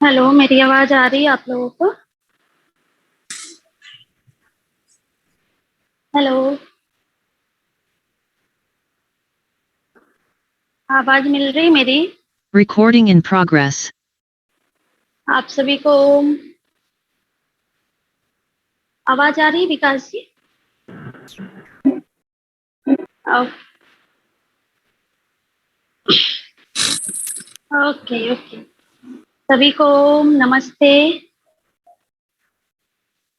Hello, मेरी आवाज आ रही है आप लोगों को? हेलो। आवाज मिल रही मेरी? Recording in progress. आप सभी को आवाज आ रही है, विकास जी? ओ- ओके ओके। सभी को नमस्ते।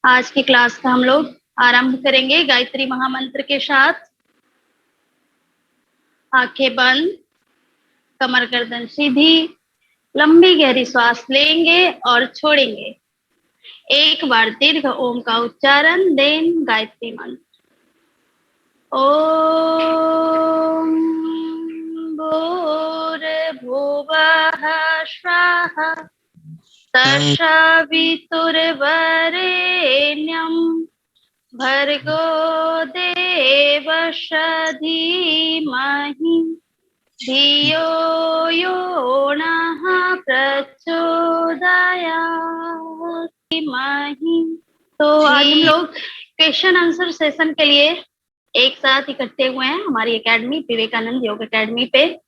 आज की क्लास का हम लोग आरंभ करेंगे गायत्री महामंत्र के साथ। आंखें बंद, कमर गर्दन सीधी, लंबी गहरी श्वास लेंगे और छोड़ेंगे। एक बार दीर्घ ओम का उच्चारण, देन गायत्री मंत्र। ॐ भूर्भुवः स्वः तत्सवितुर्वरेण्यं भर्गो देवस्य धीमहि धियो यो नः प्रचोदयात्। धीमहि। तो आज हम लोग क्वेश्चन आंसर सेशन के लिए एक साथ इकट्ठे हुए हैं हमारी एकेडमी विवेकानंद योग एकेडमी पे।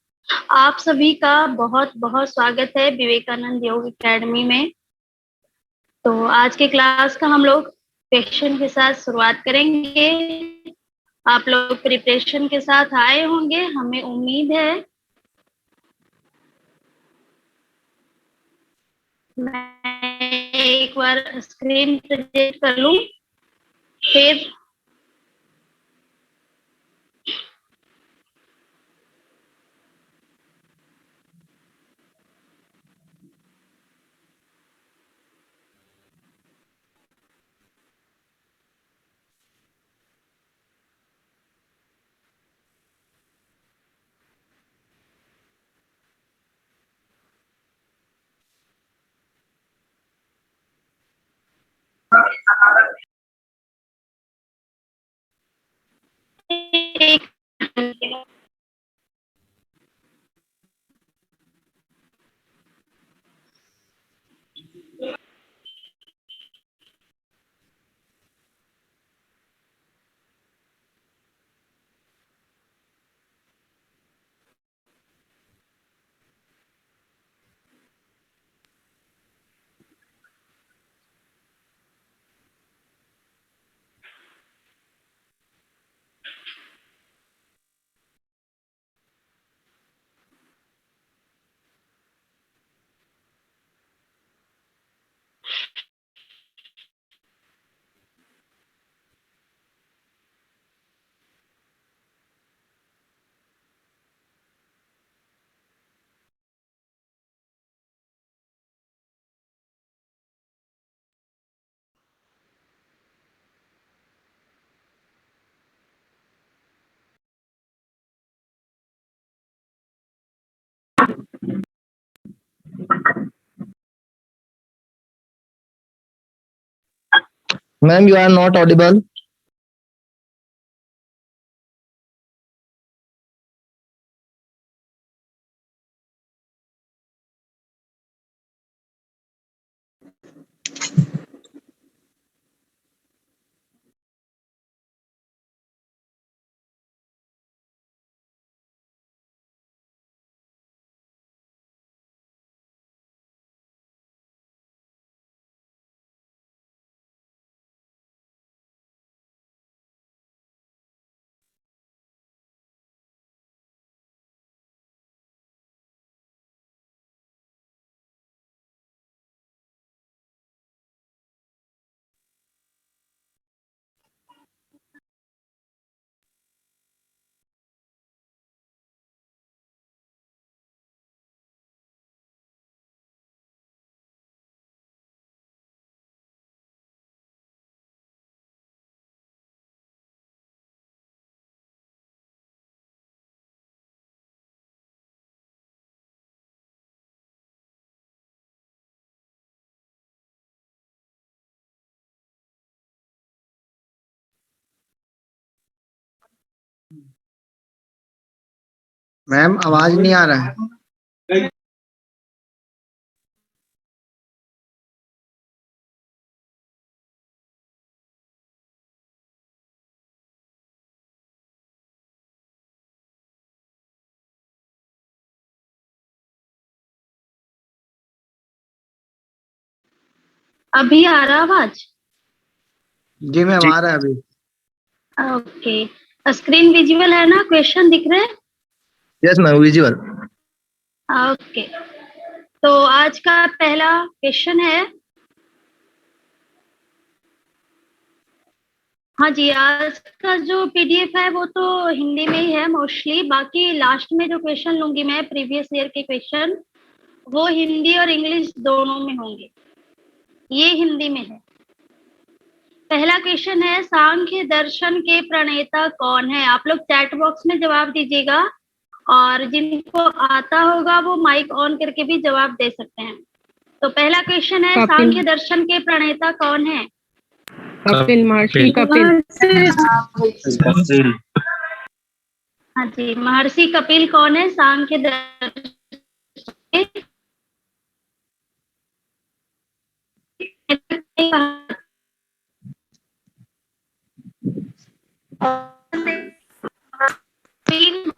आप सभी का बहुत बहुत स्वागत है विवेकानंद योग एकेडमी में। तो आज के क्लास का हम लोग क्वेश्चन के साथ शुरुआत करेंगे। आप लोग प्रिपरेशन के साथ आए होंगे, हमें उम्मीद है। मैं एक बार स्क्रीन प्रेजेंट कर लूं, फिर एक Ma'am, you are not audible. Ma'am आवाज नहीं आ रहा है। अभी आ रहा आवाज? जी मैम आ रहा है अभी। ओके, स्क्रीन विजुअल है ना? क्वेश्चन दिख रहे हैं? Yes ma'am visual. ओके, तो आज का पहला क्वेश्चन है। हाँ जी, आज का जो पीडीएफ है वो तो हिंदी में ही है मोस्टली। बाकी लास्ट में जो क्वेश्चन लूंगी मैं, प्रीवियस ईयर के क्वेश्चन, वो हिंदी और इंग्लिश दोनों में होंगे। ये हिंदी में है। पहला क्वेश्चन है, सांख्य दर्शन के प्रणेता कौन है? आप लोग चैट बॉक्स में जवाब दीजिएगा, और जिनको आता होगा वो माइक ऑन करके भी जवाब दे सकते हैं। तो पहला क्वेश्चन है, सांख्य दर्शन के प्रणेता कौन है? कपिल महर्षि कपिल। हाँ जी, महर्षि कपिल कौन है सांख्य दर्शन के?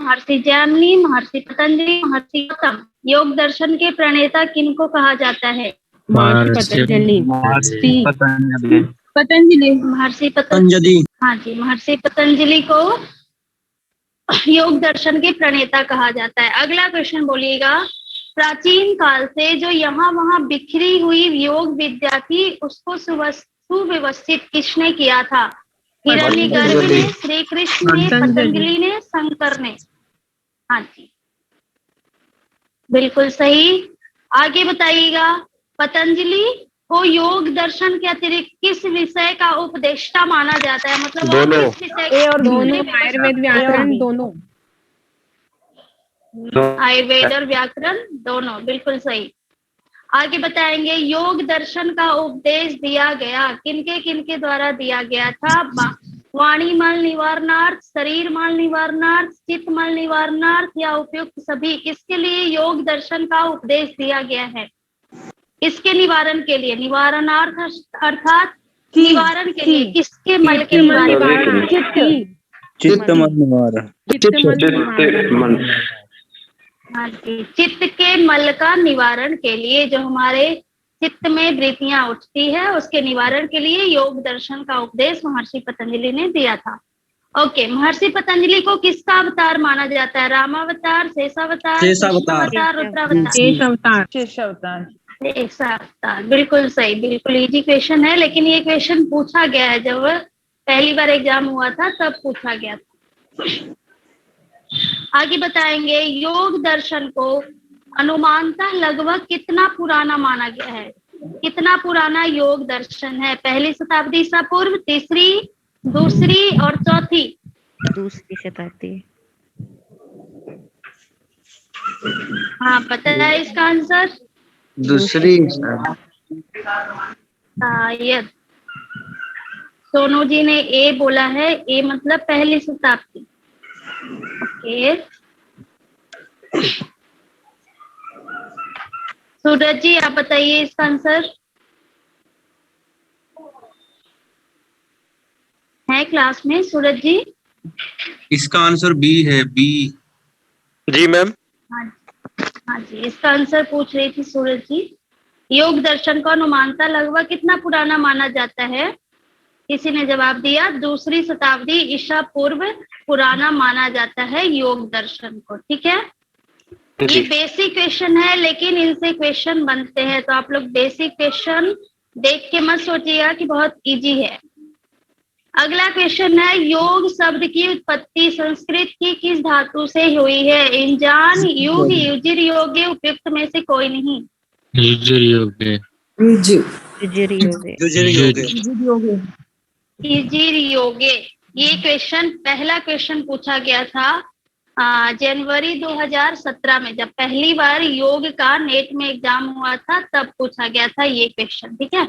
महर्षि जैमिनी, महर्षि पतंजलि, महर्षि गौतम। योग दर्शन के प्रणेता किनको कहा जाता है? महर्षि पतंजलि। महर्षि पतंजलि। हाँ जी, महर्षि पतंजलि को योग दर्शन के प्रणेता कहा जाता है। अगला क्वेश्चन बोलिएगा, प्राचीन काल से जो यहाँ वहाँ बिखरी हुई योग विद्या थी उसको सुव्यवस्थित किसने किया था? हिरण्यगर्भ ने, श्री कृष्ण ने, पतंजलि ने, शंकर ने? हाँ जी, बिल्कुल सही। आगे बताइएगा, पतंजलि को योग दर्शन के अतिरिक्त किस विषय का उपदेष्टा माना जाता है? मतलब और किस विषय? और दोनों, आयुर्वेद व्याकरण दोनों। आयुर्वेद और व्याकरण दोनों, बिल्कुल सही। आगे बताएंगे, योग दर्शन का उपदेश दिया गया किनके किनके द्वारा दिया गया था? वाणी मल निवारणार्थ, शरीर मल निवारणार्थ, चित्त मल निवारणार्थ, या उपयुक्त सभी? किसके लिए योग दर्शन का उपदेश दिया गया है? किसके निवारण के लिए? निवारणार्थ अर्थात निवारण के लिए, किसके मल के निवारण? चित्त मन निवारण। हाँ जी, चित्त के मल का निवारण के लिए, जो हमारे चित्त में वृत्तियां उठती है उसके निवारण के लिए योग दर्शन का उपदेश महर्षि पतंजलि ने दिया था। ओके, महर्षि पतंजलि को किसका अवतार माना जाता है? रामावतार, शेषावतार, कृष्णावतार, रुद्रावतार? शेषावतार, बिल्कुल सही। बिल्कुल इजी क्वेश्चन है, लेकिन ये क्वेश्चन पूछा गया है, जब पहली बार एग्जाम हुआ था तब पूछा गया था। आगे बताएंगे, योग दर्शन को अनुमानतः लगभग कितना पुराना माना गया है? कितना पुराना योग दर्शन है? पहली शताब्दी ईसा पूर्व, तीसरी, दूसरी और चौथी? दूसरी शताब्दी। हाँ, पता है इसका आंसर? दूसरी। शायद सोनू जी ने ए बोला है, ए मतलब पहली शताब्दी। ओके, सूरज जी आप बताइए इसका आंसर। है क्लास में सूरज जी? इसका आंसर बी है, बी। जी मैम। हाँ जी, इसका आंसर पूछ रही थी सूरज जी। योग दर्शन को अनुमानतः लगभग कितना पुराना माना जाता है? किसी ने जवाब दिया दूसरी शताब्दी ईसा पूर्व पुराना माना जाता है योग दर्शन को। ठीक है, ये बेसिक क्वेश्चन है, लेकिन इनसे क्वेश्चन बनते हैं, तो आप लोग बेसिक क्वेश्चन देख के मत सोचिएगा कि बहुत इजी है। अगला क्वेश्चन है, योग शब्द की उत्पत्ति संस्कृत की किस धातु से हुई है? इंजान, युग, युजिर योगे, उपयुक्त में से कोई नहीं? युजिर योगे। युजिर योगे। ये क्वेश्चन, पहला क्वेश्चन पूछा गया था जनवरी 2017 में, जब पहली बार योग का नेट में एग्जाम हुआ था तब पूछा गया था ये क्वेश्चन। ठीक है,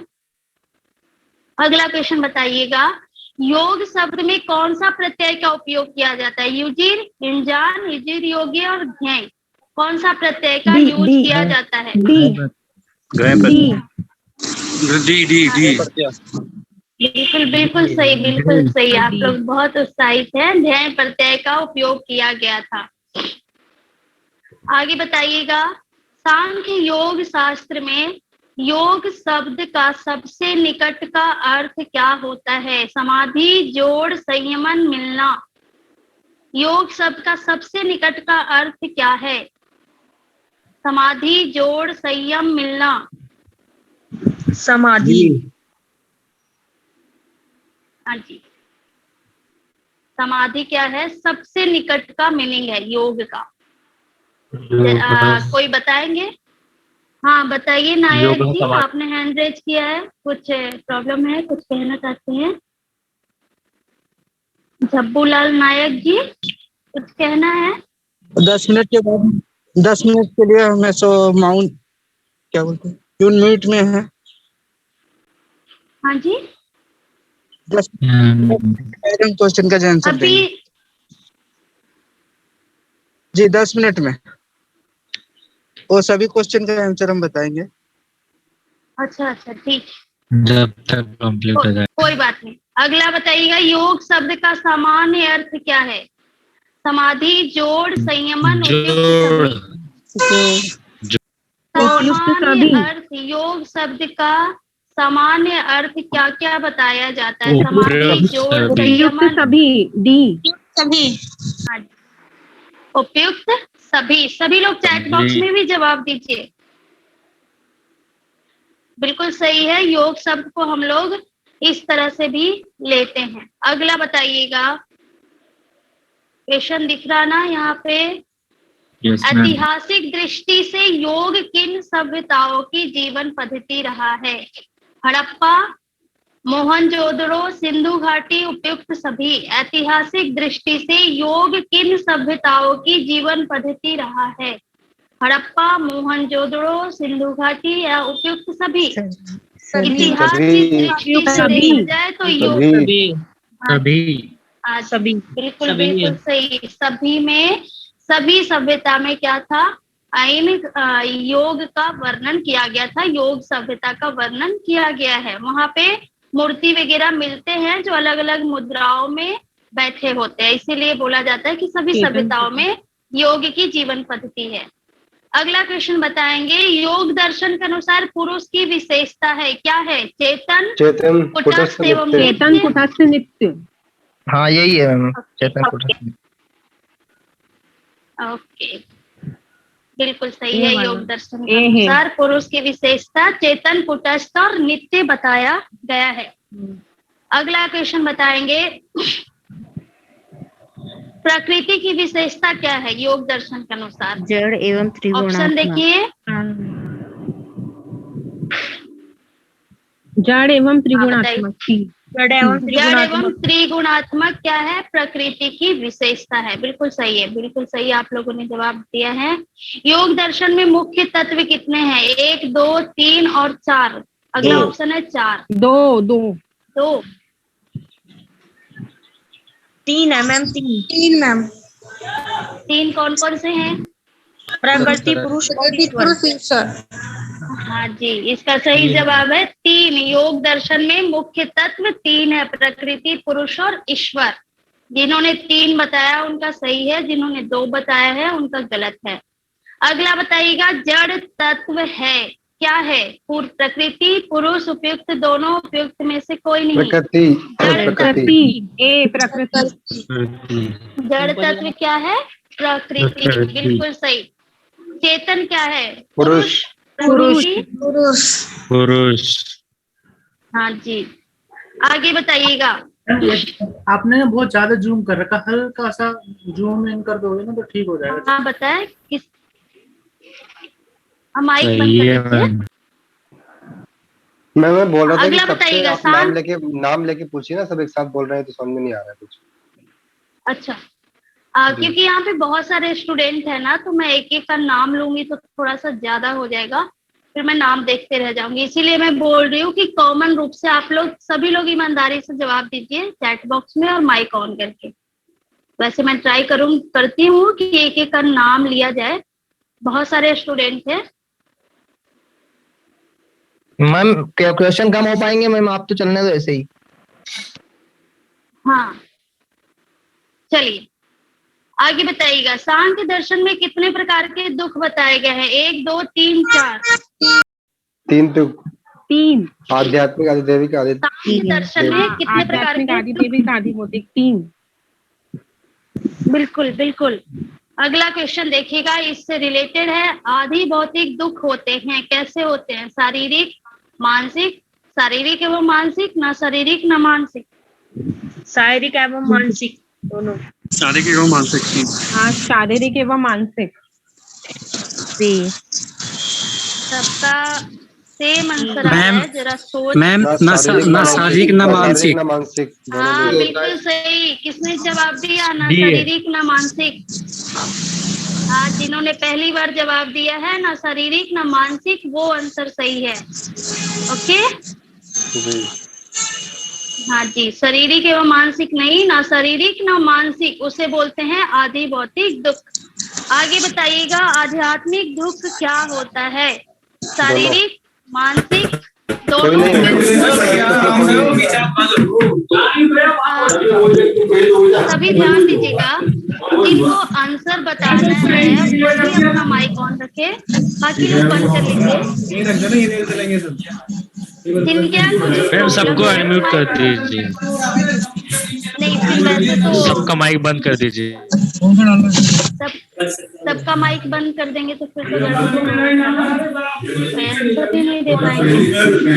अगला क्वेश्चन बताइएगा, योग शब्द में कौन सा प्रत्यय का उपयोग किया जाता है? युजिर, इंजान, युजिर योगे और ज्ञ, कौन सा प्रत्यय का यूज किया जाता है? बिल्कुल बिल्कुल सही, बिल्कुल सही। आप लोग बहुत उत्साहित हैं। ध्यय प्रत्यय का उपयोग किया गया था। आगे बताइएगा, सांख्य योग शास्त्र में योग शब्द का सबसे निकट का अर्थ क्या होता है? समाधि, जोड़, संयमन, मिलना। योग शब्द का सबसे निकट का अर्थ क्या है? समाधि, जोड़, संयम, मिलना। समाधि। हाँ जी, समाधि क्या है? सबसे निकट का मीनिंग है योग का। कोई बताएंगे? हाँ बताइए नायक योग जी, आपने हैंड रेज किया है, कुछ प्रॉब्लम है, कुछ कहना चाहते हैं? झब्बूलाल नायक जी, कुछ कहना है? 10 मिनट के बाद 10 मिनट के लिए हमें माउंट क्या बोलते हैं, जून म्यूट में है। हाँ जी, 10 क्वेश्चन का आंसर अभी देंगे जी। 10 मिनट में वो सभी क्वेश्चन का आंसर हम बताएंगे। अच्छा अच्छा ठीक, जब तक कंप्लीट हो जाए। कोई बात नहीं। अगला बताइएगा, योग शब्द का सामान्य अर्थ क्या है? समाधि, जोड़, संयमन, जोड़। सामान्य अर्थ, योग शब्द का सामान्य अर्थ क्या क्या बताया जाता है? समाधि, जोड़, संयमन, सभी, डी सभी। हाँ, उपयुक्त सभी। सभी लोग चैट बॉक्स में भी जवाब दीजिए। बिल्कुल सही है, योग शब्द को हम लोग इस तरह से भी लेते हैं। अगला बताइएगा, क्वेश्चन दिख रहा ना यहाँ पे? ऐतिहासिक दृष्टि से योग किन सभ्यताओं की जीवन पद्धति रहा है? हड़प्पा, मोहनजोदड़ो, सिंधु घाटी, उपयुक्त सभी। ऐतिहासिक दृष्टि से योग किन सभ्यताओं की जीवन पद्धति रहा है? हड़प्पा, मोहनजोदड़ो, सिंधु घाटी या उपयुक्त सभी? इतिहास की दृष्टि से देखा जाए तो योग सभी बिल्कुल बिल्कुल सही। सभी में, सभी सभ्यता में क्या था? इन योग का वर्णन किया गया था, योग सभ्यता का वर्णन किया गया है। वहां पे मूर्ति वगैरह मिलते हैं जो अलग अलग मुद्राओं में बैठे होते हैं, इसीलिए बोला जाता है कि सभी सभ्यताओं में योग की जीवन पद्धति है। अगला क्वेश्चन बताएंगे, योग दर्शन के अनुसार पुरुष की विशेषता है, क्या है? चेतन, कुटस्थ एवं चेतन, कुटस्थ, नित्य। हाँ यही है मैम, चेतन कुटस्थ। ओके, बिल्कुल सही है। योग दर्शन के अनुसार पुरुष की विशेषता चेतन, कुटस्थ और नित्य बताया गया है। अगला क्वेश्चन बताएंगे, प्रकृति की विशेषता क्या है योग दर्शन के अनुसार? जड़ एवं त्रिगुणात्मक। ऑप्शन देखिए, जड़ एवं त्रिगुणात्मक। जड़ एवं त्रिगुणात्मक क्या है? प्रकृति की विशेषता है। बिल्कुल सही है, बिल्कुल सही, आप लोगों ने जवाब दिया है। योग दर्शन में मुख्य तत्व कितने हैं? 1, 2, 3 और 4। अगला ऑप्शन है 4। 2 3 है मैम, 3 मैम। 3 कौन कौन से हैं? प्रकृति, पुरुष और ईश्वर। हाँ जी, इसका सही जवाब है 3। योग दर्शन में मुख्य तत्व 3 है, प्रकृति, पुरुष और ईश्वर। जिन्होंने 3 बताया उनका सही है, जिन्होंने 2 बताया है उनका गलत है। अगला बताइएगा, जड़ तत्व है क्या है? प्रकृति, पुरुष, उपयुक्त दोनों, उपयुक्त में से कोई नहीं। जड़ तत्व क्या है? प्रकृति, बिल्कुल सही। चेतन क्या है? पुरुष। हाँ जी, आगे बताइएगा। आपने बहुत ज्यादा जूम कर रखा, हल्का सा जूम इन कर दोगे ना तो ठीक हो जाएगा। हाँ बताए, किस माइक बंद कर दीजिए। मैं बोल रहा था कि अगला बताइएगा, नाम लेके पूछिए ना, सब एक साथ बोल रहे हैं तो समझ में नहीं आ रहा है कुछ। अच्छा, क्योंकि यहाँ पे बहुत सारे स्टूडेंट है ना, तो मैं एक एक का नाम लूंगी तो थोड़ा सा ज्यादा हो जाएगा, फिर मैं नाम देखते रह जाऊंगी। इसीलिए मैं बोल रही हूँ कि कॉमन रूप से आप लोग सभी लोग ईमानदारी से जवाब दीजिए चैट बॉक्स में और माइक ऑन करके। वैसे मैं ट्राई करती हूँ कि एक एक का नाम लिया जाए, बहुत सारे स्टूडेंट है। मैम क्वेश्चन कम हो पाएंगे मैम, आप तो चलने दो ऐसे ही। हाँ चलिए आगे बताइएगा, सांख्य दर्शन में कितने प्रकार के दुख बताए गए हैं? 1, 2, 3, 4। तीन तुक। 3 आध्यात्मिक, आधिदैविक, आदि सांख्य दर्शन में कितने प्रकार आध्यात्मिक, के आदिदैविक, आदिभौतिक 3। बिल्कुल बिल्कुल। अगला क्वेश्चन देखिएगा, इससे रिलेटेड है। आदि भौतिक दुख होते हैं, कैसे होते हैं? शारीरिक, मानसिक, शारीरिक एवं मानसिक, न शारीरिक न मानसिक। शारीरिक एवं मानसिक दोनों। शारीरिक एवं मानसिक। हाँ, शारीरिक एवं मानसिक। सी। सबका सेम आंसर आ रहा है, जरा सोच। मैम ना शारीरिक ना मानसिक। ना मानसिक। हाँ बिल्कुल सही। किसने जवाब दिया? ना डी है। शारीरिक ना मानसिक। हाँ, जिन्होंने पहली बार जवाब दिया है ना शारीरिक ना मानसिक, वो आंसर सही है। ओके, जी। हाँ जी, शारीरिक एवं मानसिक नहीं, ना शारीरिक ना मानसिक, उसे बोलते हैं आदि भौतिक दुख। आगे बताइएगा, आध्यात्मिक दुख क्या होता है? शारीरिक, मानसिक, कोई दोनों। सभी ध्यान दीजिएगा, जिनको आंसर बताना है वही अपना माइक ऑन रखे, बाकी लोग बंद कर लीजिए। जिनके कुछ मैम सबको प्रॉब्लम है अनम्यूट कर माइक, दीजिए, नहीं फिर वैसे तो सबका माइक बंद कर दीजिए। सबका माइक बंद कर देंगे तो फिर तो आंसर भी नहीं दे पाएंगे।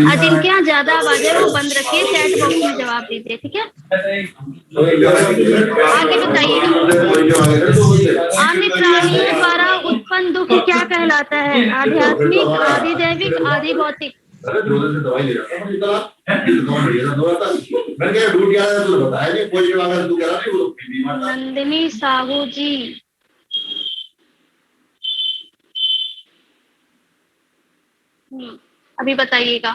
आज जिनके यहाँ ज्यादा आवाज है वो बंद रखिए, चैट बॉक्स में जवाब दीजिए, ठीक है? आगे बताइए, अन्य प्राणियों द्वारा उत्पन्न दुख क्या कहलाता है? आध्यात्मिक, आदिदैविक, आदि भौतिक। नंदिनी साहू जी, अभी बताइएगा,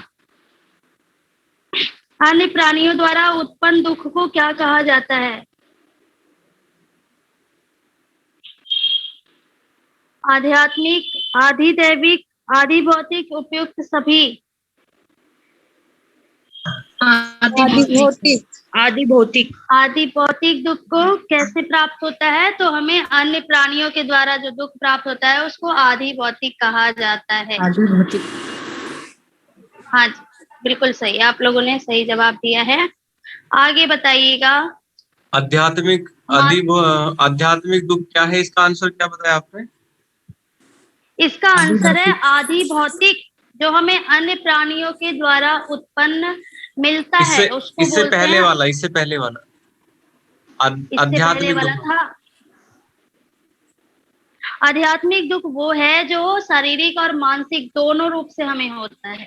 अन्य प्राणियों द्वारा उत्पन्न दुख को क्या कहा जाता है? आध्यात्मिक, आधिदैविक, आदि भौतिक, उपयुक्त सभी। आदिभौतिक। आदिभौतिक। आदि भौतिक दुख को कैसे प्राप्त होता है? तो हमें अन्य प्राणियों के द्वारा जो दुख प्राप्त होता है उसको आदि भौतिक कहा जाता है। आदिभौतिक। हाँ जी, बिल्कुल सही, आप लोगों ने सही जवाब दिया है। आगे बताइएगा, आध्यात्मिक आध्यात्मिक दुख क्या है? इसका आंसर क्या बताया आपने? इसका आंसर है आदि भौतिक, जो हमें अन्य प्राणियों के द्वारा उत्पन्न मिलता है उसको इससे बोलते पहले हैं। वाला, इससे पहले वाला इससे पहले आध्यात्मिक वाला दुख। था, आध्यात्मिक दुख वो है जो शारीरिक और मानसिक दोनों रूप से हमें होता है।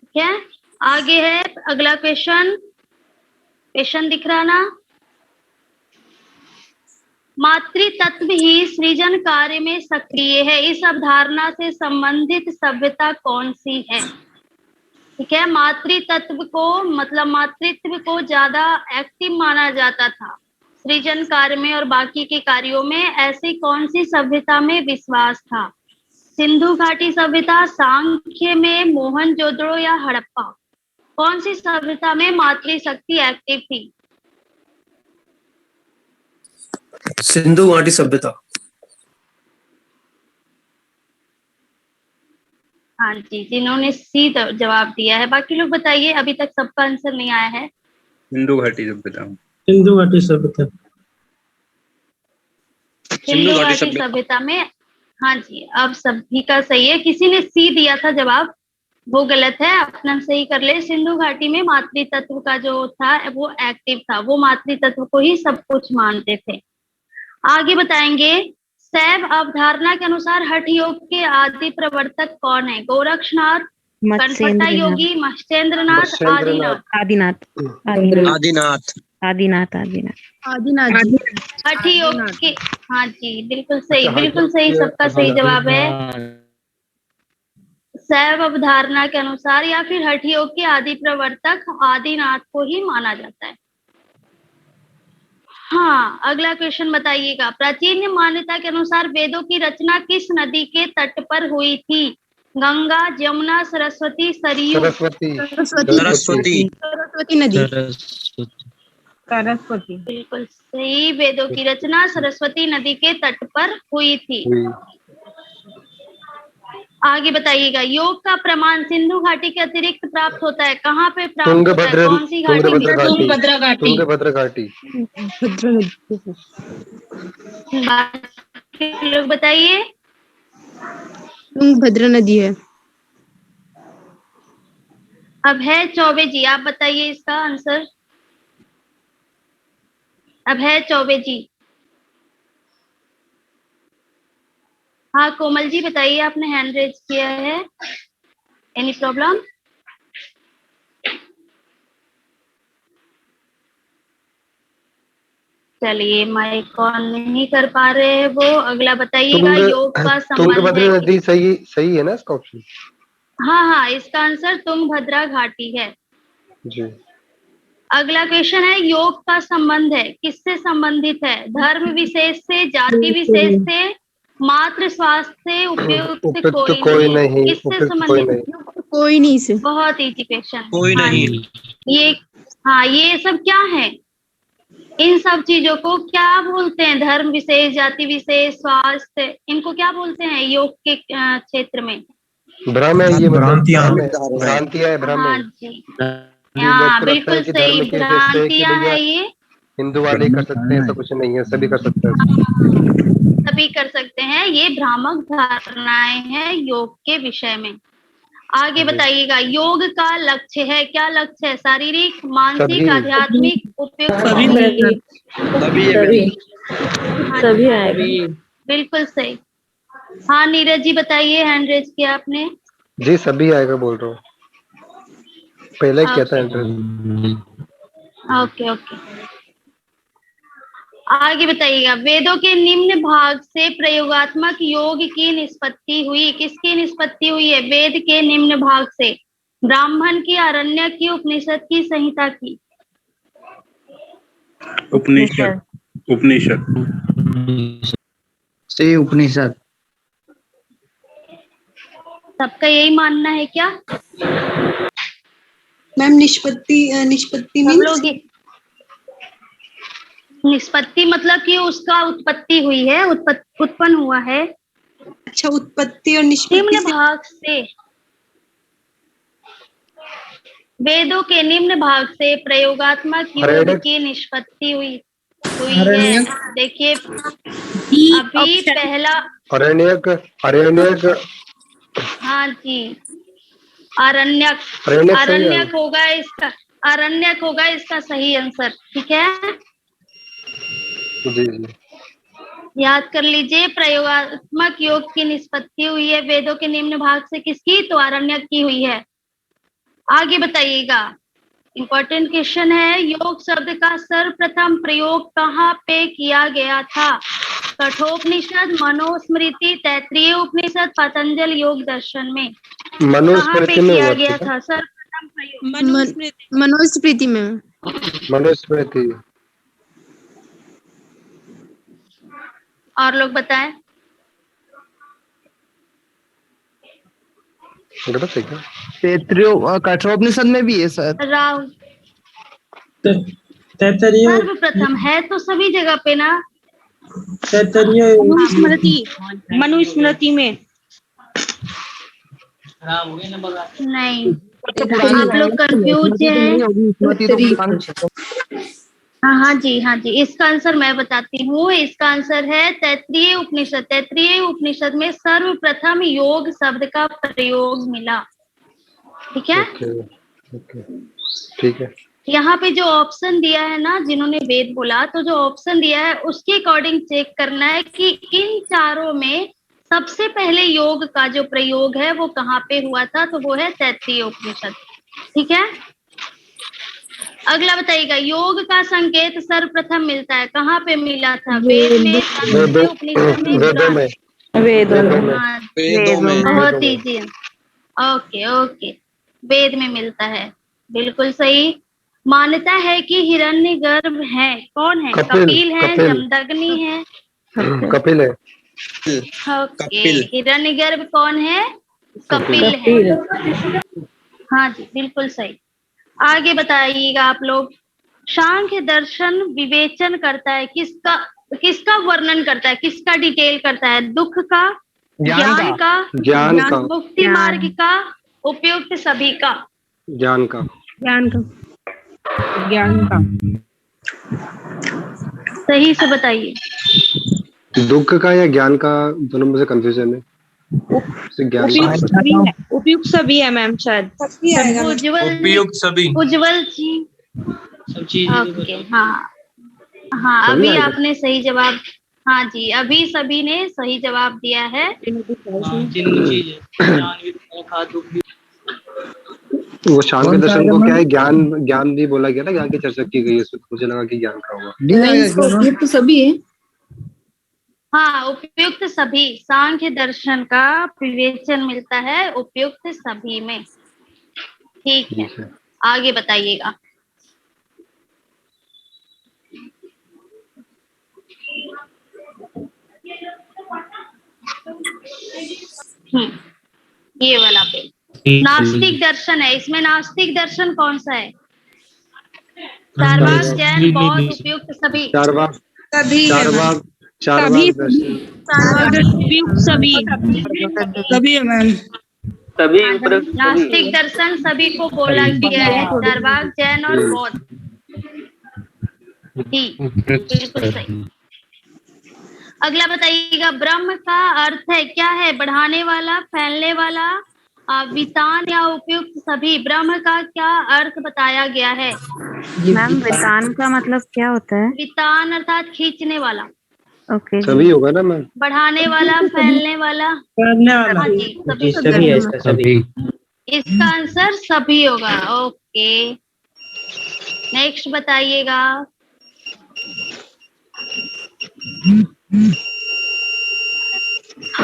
ठीक है, आगे है अगला क्वेश्चन दिख रहा ना? मातृ तत्व ही सृजन कार्य में सक्रिय है, इस अवधारणा से संबंधित सभ्यता कौन सी है? ठीक है, मातृ तत्व को मतलब मातृत्व को ज्यादा एक्टिव माना जाता था सृजन कार्य में और बाकी के कार्यों में। ऐसी कौन सी सभ्यता में विश्वास था? सिंधु घाटी सभ्यता, सांख्य में, मोहनजोदड़ो या हड़प्पा? कौन सी सभ्यता में मातृशक्ति एक्टिव थी? सिंधु घाटी सभ्यता। हाँ जी, जिन्होंने सी जवाब दिया है, बाकी लोग बताइए, अभी तक सबका आंसर नहीं आया है। सिंधु घाटी सभ्यता। सिंधु घाटी सभ्यता। सिंधु घाटी सभ्यता में, हाँ जी, अब सभी का सही है। किसी ने सी दिया था जवाब, वो गलत है, अपना सही कर ले। सिंधु घाटी में मातृ तत्व का जो था वो एक्टिव था, वो मातृ तत्व को ही सब कुछ मानते थे। आगे बताएंगे, शैव अवधारणा के अनुसार हठ योग के आदि प्रवर्तक कौन है? गोरक्षनाथ, कनपट्टा योगी, मत्स्येंद्रनाथ, आदिनाथ? आदिनाथ। आदिनाथ। आदिनाथ। आदिनाथ। आदिनाथ। हठ योग के, हाँ जी बिल्कुल सही, बिल्कुल सही, सबका सही जवाब है। शैव अवधारणा के अनुसार या फिर हठ योग के आदि प्रवर्तक आदिनाथ को ही माना जाता है। हाँ, अगला क्वेश्चन बताइएगा, प्राचीन मान्यता के अनुसार वेदों की रचना किस नदी के तट पर हुई थी? गंगा, जमुना, सरस्वती, सरयू? सरस्वती नदी। सरस्वती। बिल्कुल सही, वेदों की रचना सरस्वती नदी के तट पर हुई थी। आगे बताइएगा, योग का प्रमाण सिंधु घाटी के अतिरिक्त प्राप्त होता है, कहाँ पे प्राप्त होता है, तुंगभद्र कौन सी घाटी में? तुंगभद्र घाटी तुंगभद्र घाटी। भद्रा नदी। बाकी लोग बताइए। तुंगभद्रा नदी है। अब है चौबे जी, आप बताइए इसका आंसर। अब है चौबे जी। हाँ कोमल जी बताइए, आपने हैंड रेज किया है, एनी प्रॉब्लम? चलिए माइक ऑन नहीं कर पा रहे हैं वो। अगला बताइएगा, योग का संबंध तुंगभद्र है। नदी सही है ना इसका ऑप्शन? हाँ हाँ, इसका आंसर तुंगभद्रा घाटी है जी। अगला क्वेश्चन है, योग का संबंध है, किससे संबंधित है? धर्म विशेष से, जाति विशेष से, मात्र स्वास्थ्य से, उपयुक्त कोई नहीं। किससे संबंधित? कोई नहीं से। बहुत इजी क्वेश्चन। कोई नहीं। ये सब क्या है? इन सब चीजों को क्या बोलते हैं? धर्म विशेष, जाति विशेष, स्वास्थ्य, इनको क्या बोलते हैं योग के क्षेत्र में? भ्रम है ये, भ्रांतियां है, भ्रम हाँ है। जी, हाँ बिल्कुल सही, भ्रांतियां है ये। हिंदू वाले कर सकते हैं, ऐसा कुछ नहीं है, सभी कर सकते हैं। सभी कर सकते हैं, ये भ्रामक धारणाएं हैं योग के विषय में। आगे बताइएगा, योग का लक्ष्य है, क्या लक्ष्य है? शारीरिक, मानसिक, आध्यात्मिक, उपयुक्त? सभी आएगा। बिल्कुल सही। हाँ नीरज जी बताइए, हैंड रेज किया आपने। जी सभी आएगा बोल रहा हूँ, पहले किया था एंट्रेंस। Okay okay. आगे बताइएगा, वेदों के निम्न भाग से प्रयोगात्मक योग की निष्पत्ति हुई, किसकी निष्पत्ति हुई है? वेद के निम्न भाग से, ब्राह्मण की, आरण्यक की, उपनिषद की, संहिता की? उपनिषद। से उपनिषद। सबका यही मानना है क्या? मैम निष्पत्ति सब लोग निष्पत्ति मतलब कि उसका उत्पत्ति हुई है, उत्पन्न हुआ है। अच्छा, उत्पत्ति और निष्पत्ति निम्न भाग से, वेदों के निम्न भाग से प्रयोगात्मक योग की निष्पत्ति हुई है। देखिए अभी पहला अरण्यक। हाँ जी, आरण्यक होगा इसका सही आंसर। ठीक है, जी। याद कर लीजिए, प्रयोगात्मक योग की निष्पत्ति हुई है वेदों के निम्न भाग से, किसकी? तो आरण्यक की हुई है। आगे बताइएगा, इंपॉर्टेंट क्वेश्चन है, योग शब्द का सर्वप्रथम प्रयोग कहाँ पे किया गया था? कठोपनिषद, मनुस्मृति, तैत्तिरीय उपनिषद, पतंजल योग दर्शन में? कहाँ पे किया गया था सर्वप्रथम प्रयोग? मनुस्मृति में। मनुस्मृति। और लोग बताएं। तैत्तिरीय कठोपनिषद में भी है सर। राहुल, तैत्तिरीय सर्वप्रथम है तो सभी जगह पे ना। मनुस्मृति में नहीं, आप लोग कंफ्यूज हैं। हाँ जी, इसका आंसर मैं बताती हूँ। इसका आंसर है तैत्तिरीय उपनिषद। तैत्तिरीय उपनिषद में सर्वप्रथम योग शब्द का प्रयोग मिला। ठीक है, ठीक है। यहाँ पे जो ऑप्शन दिया है ना, जिन्होंने वेद बोला, तो जो ऑप्शन दिया है उसके अकॉर्डिंग चेक करना है कि इन चारों में सबसे पहले योग का जो प्रयोग है वो कहाँ पे हुआ था, तो वो है तैत्तिरीय उपनिषद। ठीक है, अगला बताइएगा, योग का संकेत सर्वप्रथम मिलता है, कहाँ पे मिला था? वेद में, उपनिषद में, वेदों में। बहुत इजी है। ओके, वेद में मिलता है, बिल्कुल सही। मान्यता है कि हिरण्यगर्भ है, कौन है? कपिल है, जमदग्नि है? कपिल है। ओके, हिरण्यगर्भ कौन है? कपिल है। हाँ जी, बिल्कुल सही। आगे बताइएगा आप लोग, सांख्य दर्शन विवेचन करता है, किसका वर्णन करता है, किसका डिटेल करता है? दुख का, ज्ञान का, ज्ञान का, मुक्ति मार्ग का, उपयुक्त सभी का। ज्ञान का, ज्ञान का, ज्ञान का, सही से बताइए। दुख का या ज्ञान का, दोनों में से कंफ्यूजन है। ज्ञान उपयुक्त सभी है, उपयुक्त सभी है मैम शायद। सभी आएगा। उपयुक्त सभी। उज्जवल जी, ओके, हाँ हाँ, सभी अभी आएगा। आपने सही जवाब, हाँ जी, अभी सभी ने सही जवाब दिया है। वो शाम के दर्शन को क्या है, ज्ञान ज्ञान भी बोला गया था, ज्ञान की चर्चा की गई है, उसमें मुझे लगा कि ज्ञान का होगा। तो सभी है। हाँ, उपयुक्त सभी, सांख्य दर्शन का विवेचन मिलता है उपयुक्त सभी में। ठीक है, ठीक है। आगे बताइएगा। ये वाला पे नास्तिक दर्शन है, इसमें नास्तिक दर्शन कौन सा है? चारवाक, जैन, बौद्ध, उपयुक्त सभी। चारवाक, सभी है मैम। चारवाक दर्शन। उपयुक्त सभी, सभी है मैम। नास्तिक दर्शन सभी को बोला गया है, चारवाक, जैन और बौद्ध। ठीक, बिल्कुल सही। अगला बताइएगा, ब्रह्म का अर्थ है क्या है? बढ़ाने वाला, फैलने वाला, वितान या उपयुक्त सभी। ब्रह्म का क्या अर्थ बताया गया है? मैम वितान का मतलब क्या होता है? वितान अर्थात खींचने वाला। ओके सभी होगा ना मैम? बढ़ाने वाला, फैलने वाला। करने वाला। हाँ जी, सभी। सभी है इसका, सभी। इसका आंसर सभी होगा। ओके, नेक्स्ट बताइएगा।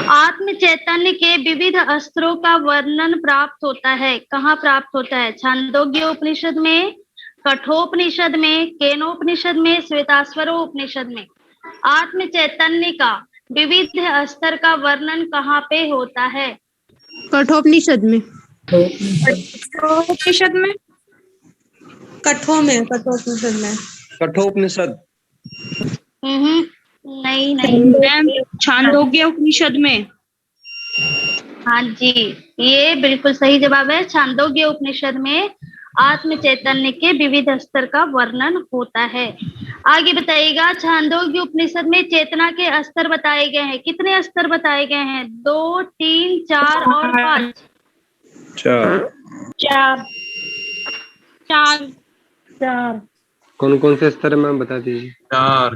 आत्म चैतन्य के विविध अस्त्रों का वर्णन प्राप्त होता है, कहाँ प्राप्त होता है? छांदोग्य उपनिषद में, कठोपनिषद में, केनोपनिषद में, श्वेताश्वरो उपनिषद में। आत्म चैतन्य का विविध अस्त्र का वर्णन कहाँ पे होता है? कठोपनिषद में। उपनिषद में, कठोपनिषद में। कठोपनिषद। नहीं नहीं, मैम छांदोग्य उपनिषद में। हाँ जी, ये बिल्कुल सही जवाब है। छांदोग्य उपनिषद में आत्म चैतन्य के विविध स्तर का वर्णन होता है। आगे बताइएगा, छांदोग्य उपनिषद में चेतना के स्तर बताए गए हैं। कितने स्तर बताए गए हैं? 2, 3, 4 और 5। चार। कौन कौन से स्तर है मैम, बता दीजिए। 4।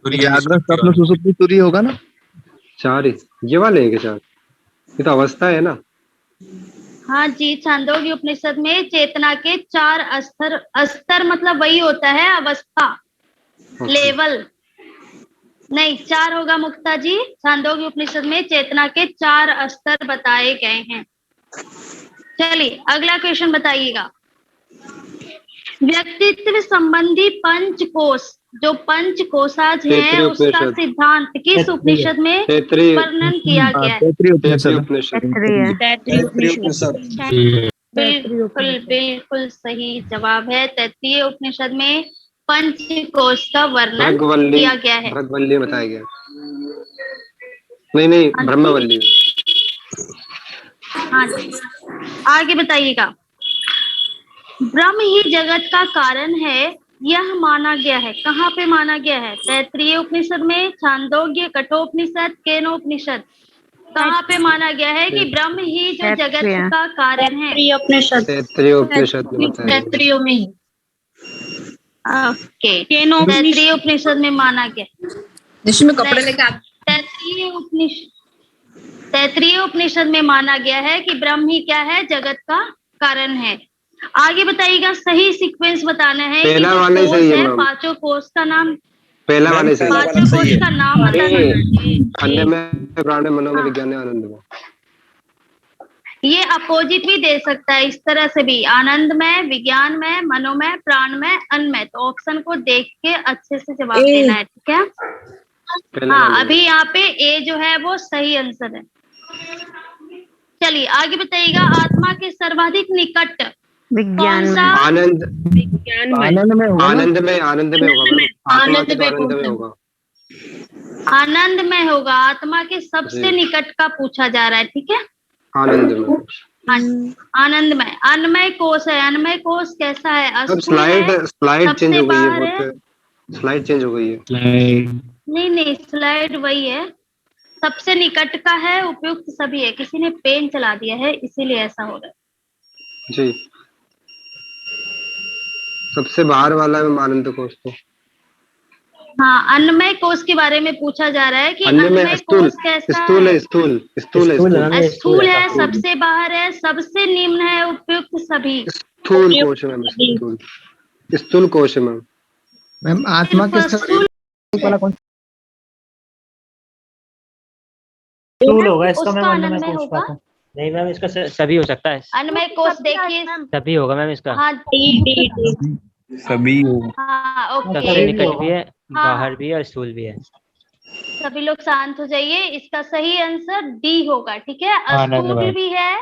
जागृत स्वप्न सुषुप्ति तुरी होगा ना? 4 ही, ये वाले हैं क्या 4? ये तो अवस्था है ना। हाँ जी, छांदोग्य उपनिषद में चेतना के 4 स्तर, स्तर मतलब वही होता है अवस्था, लेवल। नहीं, 4 होगा मुक्ता जी। छांदोग्य उपनिषद में चेतना के 4 स्तर बताए गए हैं। चलिए अगला क्वेश्चन बताइएगा। व्यक्तित्व संबंधी पंचकोश, जो पंचकोशाज है, उसका सिद्धांत किस उपनिषद में वर्णन किया गया है? बिल्कुल बिल्कुल सही जवाब है। तैत्तिरीय उपनिषद में पंचकोश का वर्णन किया गया है। भृगवल्ली बताया गया। नहीं, ब्रह्मवल्ली। हाँ जी, आगे बताइएगा। ब्रह्म ही जगत का कारण है, यह माना गया है। कहाँ पे माना गया है? तैत्तिरीय उपनिषद में, छांदोग्य, कठोपनिषद, केनोपनिषद। कहाँ पे माना गया है कि ब्रह्म ही जो जगत का कारण है? तैत्तिरीय उपनिषद में बताया गया। तैत्तिरीय में। ओके, तैत्तिरीय उपनिषद में माना गया। जिसमें कपड़े लेके तैत्तिरीय उपनिषद में माना गया है कि ब्रह्म ही क्या है? जगत का कारण है। आगे बताइएगा, सही सीक्वेंस बताना है। पहला वाला ही सही है मैम। पांचों कोष का नाम, पहला वाला सही है। पांचों कोष का नाम बताना है। अन्य में प्राण में, मनो में, विज्ञान में, आनंद में। ये अपोजिट भी दे सकता है, इस तरह से भी, आनंद में, विज्ञान में, मनो में, प्राण में, अन्न में। तो ऑप्शन को देख के अच्छे से जवाब देना है, ठीक है? हाँ, अभी यहाँ पे ए जो है वो सही आंसर है। चलिए आगे बताइएगा, आत्मा के सर्वाधिक निकट विज्ञान कौन सा? आनंद। विज्ञान में। आनंद में होगा। आनंद में होगा। आनंद में होगा, आत्मा के सबसे जी। निकट का पूछा जा रहा है, ठीक है। आनंद में। आनंद में, अन्नमय कोश है। अन्नमय कोश कैसा है? अब अस्थूल है, स्लाइड चेंज सबसे हो गई है बाहर है। बहुत, स्लाइड चेंज हो गई है। नहीं, स्लाइड वही है, सबसे निकट का है, उपयुक्त सभी है। किसी ने पेन चला दिया है इसीलिए ऐसा हो रहा है। जी, सबसे बाहर वाला है आनंद कोश तो। हाँ, अन्नमय कोश के बारे में पूछा जा रहा है कि अन्य में अन्नमय स्थूल, कोश कैसा स्थूल है? है, स्थूल है, स्थूल है, सबसे बाहर है, सबसे निम्न है, उपयुक्त सभी। स्थूल कोश है मैम, स्थूल कोश है मैम। मैम आत्मा के स्थूल स्थूल होगा इसका उसका मैम, अन्य में अन्नमय कोश होगा। का। नहीं मैम, इसका सभी हो सकता है, अन्नमय कोश देखिए। सभी होगा मैम इसका। हाँ, सभी हो। हाँ, ओके। सबसे निकट भी है, हाँ। बाहर भी है और स्थूल भी है। सभी लोग शांत हो जाइए। इसका सही आंसर डी होगा, ठीक है। आनंद स्थूल में। भी है,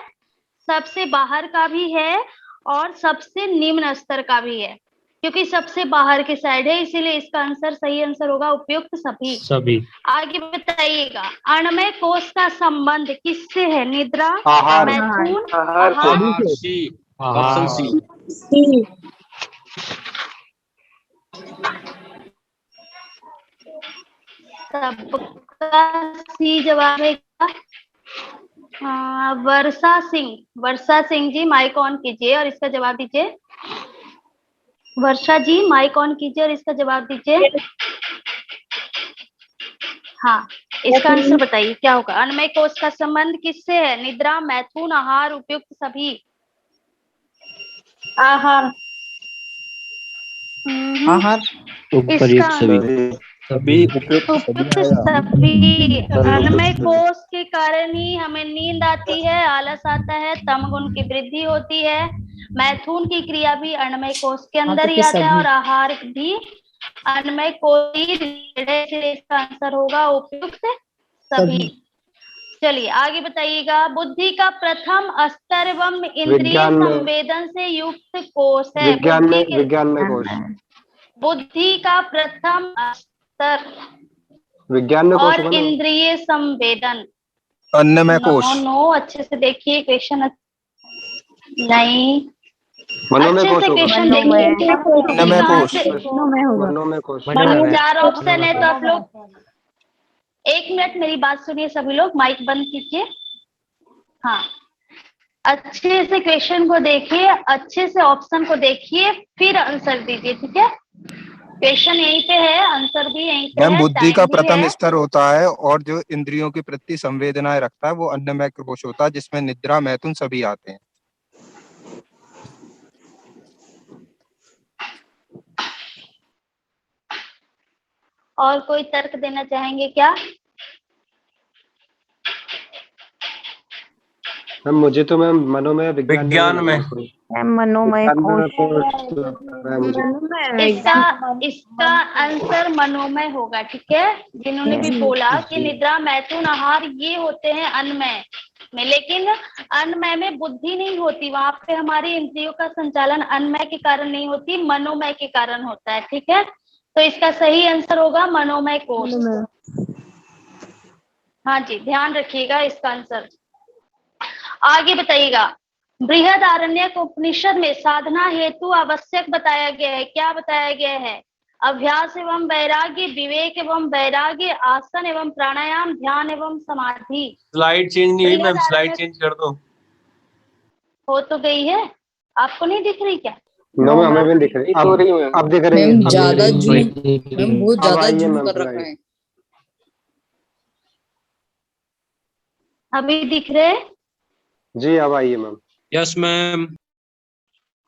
सबसे बाहर का भी है और सबसे निम्न स्तर का भी है, क्योंकि सबसे बाहर की साइड है, इसीलिए इसका आंसर, सही आंसर होगा उपयुक्त सभी। आगे बताइएगा, अन्नमय कोश का संबंध किससे है? निद्रा, आहार। मैथुन, आहार से। आहार। सी, ऑप्शन सी। सबका सी जवाब है। वर्षा सिंह जी माइक ऑन कीजिए और इसका जवाब दीजिए। वर्षा जी माइक ऑन कीजिए और इसका जवाब दीजिए। हाँ, इसका आंसर बताइए क्या होगा? अन्नमय कोश का संबंध किससे है? निद्रा, मैथुन, आहार, उपयुक्त सभी। आहार। आहार इसका सभी उपयुक्त उपयुक्त सभी। अन्नमय कोश के कारण ही हमें नींद आती है, आलस आता है, तमगुण की वृद्धि होती है। मैथुन की क्रिया भी अन्नमय कोश के अंदर ही आता है और आहार भी अन्नमय कोश ही related है, इसलिए इसका आंसर होगा उपयुक्त सभी। चलिए आगे बताइएगा। बुद्धि का प्रथम स्तर एवं इंद्रिय विज्ञान में। संवेदन से युक्त कोश है। विज्ञान में कोश। बुद्धि का प्रथम स्तर विज्ञान में कोश और होगा ना? इंद्रिय संवेदन। अन्नमय कोश। नो, अच्छे से देखिए क्वेश्चन। नहीं, मनोमय अच्छे कोश से होगा। क्वेश्चन देखिए। अन्नमय कोश। मनोमय कोश। चार ऑप्शन है तो आप लोग 1 मिनट मेरी बात सुनिए। सभी लोग माइक बंद कीजिए। हाँ, अच्छे से क्वेश्चन को देखिए, अच्छे से ऑप्शन को देखिए, फिर आंसर दीजिए, ठीक है। क्वेश्चन यहीं पे है, आंसर भी यहीं पे मैम, है। बुद्धि का टाइम भी प्रथम है। स्तर होता है और जो इंद्रियों के प्रति संवेदनाएं रखता है वो अन्नमय कोश होता है, जिसमें निद्रा, मैथुन सभी आते हैं। और कोई तर्क देना चाहेंगे क्या? मैम मुझे तो मैम मनोमय विज्ञान में। मनोमय इसका आंसर मनोमय होगा, ठीक है। जिन्होंने भी बोला कि निद्रा, मैथुन, आहार ये होते हैं अन्नमय में, लेकिन अन्नमय में बुद्धि नहीं होती, वहां पे हमारी इंद्रियों का संचालन अन्नमय के कारण नहीं होती, मनोमय के कारण होता है, ठीक है। तो इसका सही आंसर होगा मनोमय कोश। हाँ जी, ध्यान रखिएगा इसका आंसर। आगे बताइएगा। बृहदारण्यक उपनिषद में साधना हेतु आवश्यक बताया गया है। क्या बताया गया है? अभ्यास एवं वैराग्य, विवेक एवं वैराग्य, आसन एवं प्राणायाम, ध्यान एवं समाधि। स्लाइड चेंज नहीं हुई मैम, स्लाइड चेंज कर दो। हो तो गई है, आपको नहीं दिख रही क्या? नो मैम, हमें भी दिख रही है। अब दिख रही है। मैम ज्यादा जूम, बहुत ज्यादा जूम कर रखा है। अभी दिख रहे? जी, अब आइए मैम। Yes ma'am.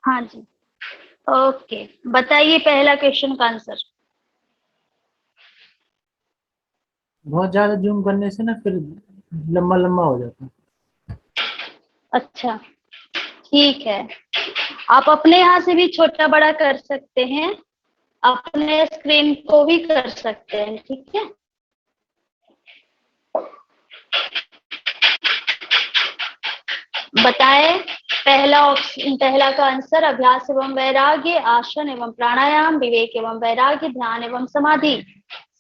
हाँ जी, ओके। बताइए पहला क्वेश्चन का आंसर। बहुत ज्यादा जूम करने से ना फिर लंबा लंबा हो जाता है। अच्छा, ठीक है। आप अपने यहाँ से भी छोटा बड़ा कर सकते हैं, अपने स्क्रीन को भी कर सकते हैं, ठीक है। बताएं पहला का आंसर। अभ्यास एवं वैराग्य, आसन एवं प्राणायाम, विवेक एवं वैराग्य, ध्यान एवं समाधि।